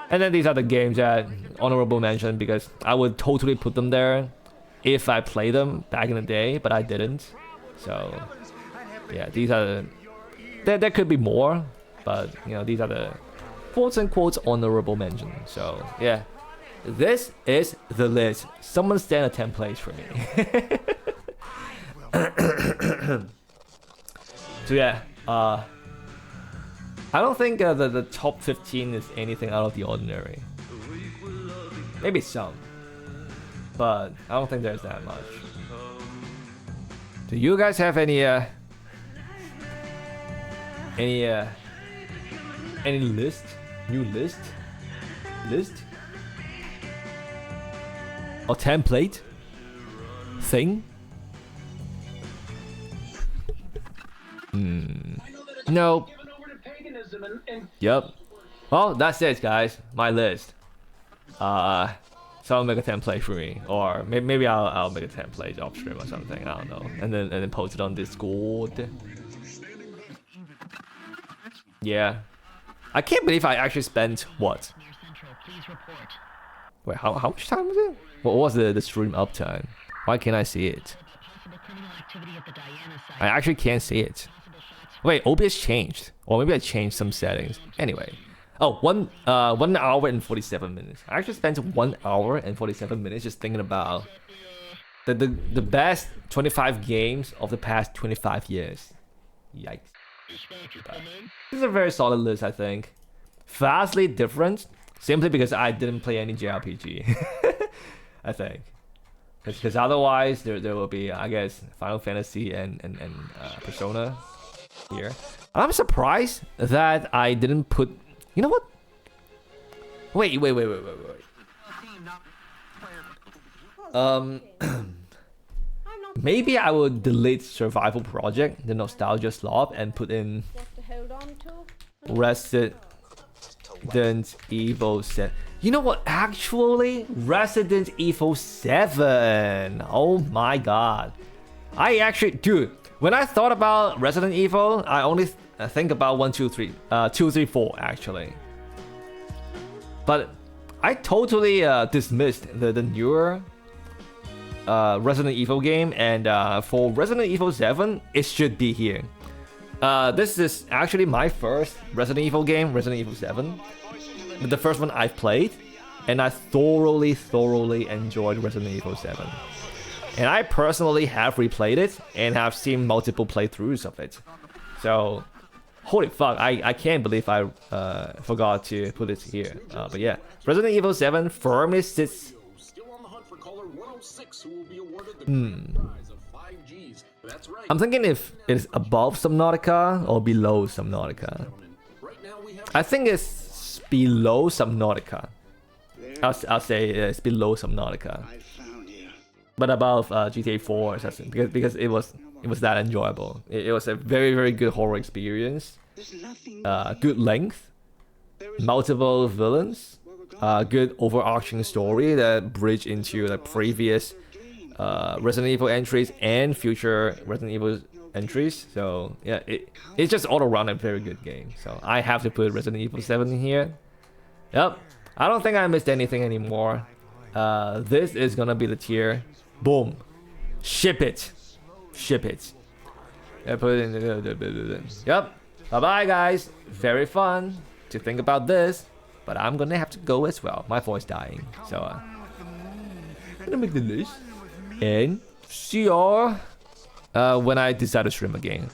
and then these are the games that honorable mention, because I would totally put them there if I played them back in the day, but I didn't. So yeah, these are the, there could be more, but these are the quotes and quotes honorable mention. So yeah, this is the list. Someone stand a template for me. So yeah, I don't think the top 15 is anything out of the ordinary. Maybe some, but I don't think there's that much. Do you guys have any list? New list? Or template? Thing? No. Yep. Well, that's it, guys. My list. Someone make a template for me, or maybe I'll make a template off stream or something. I don't know, and then post it on Discord. Yeah. I can't believe I actually spent what? Wait, how much time was it? What was the stream uptime? Why can't I see it? I actually can't see it. Wait, OBS changed, or maybe I changed some settings. Anyway, oh, 1 hour and 47 minutes. I actually spent 1 hour and 47 minutes just thinking about the best 25 games of the past 25 years. Yikes. This is a very solid list, I think. Vastly different, simply because I didn't play any JRPG. I think. Because otherwise, there will be, I guess, Final Fantasy and Persona here. I'm surprised that I didn't put... You know what? Wait. Maybe I will delete Survival Project, the Nostalgia Slop, and put in Resident Evil 7. You know what? Actually, Resident Evil 7. Oh my god. Dude, when I thought about Resident Evil, I only think about 1, 2, 3, 2, 3, 4 actually. But I totally dismissed the newer Resident Evil game, and for Resident Evil 7, it should be here. This is actually my first Resident Evil game, Resident Evil 7. The first one I've played, and I thoroughly enjoyed Resident Evil 7. And I personally have replayed it and have seen multiple playthroughs of it. So, holy fuck, I can't believe I forgot to put it here. But yeah, Resident Evil 7 firmly sits... I'm thinking if it is above Subnautica or below Subnautica. I think it's below Subnautica. I'll say it's below Subnautica. But above GTA 4 because it was that enjoyable. It was a very good horror experience. Good length, multiple villains, good overarching story that bridge into the previous Resident Evil entries and future Resident Evil entries. So yeah, it's just all around a very good game. So I have to put Resident Evil 7 in here. Yep, I don't think I missed anything anymore. This is gonna be the tier. Boom, ship it. I put it in. Yep. Bye bye guys. Very fun to think about this, but I'm gonna have to go as well. My voice dying. So I'm gonna make the list and see y'all when I decide to stream again. Boom.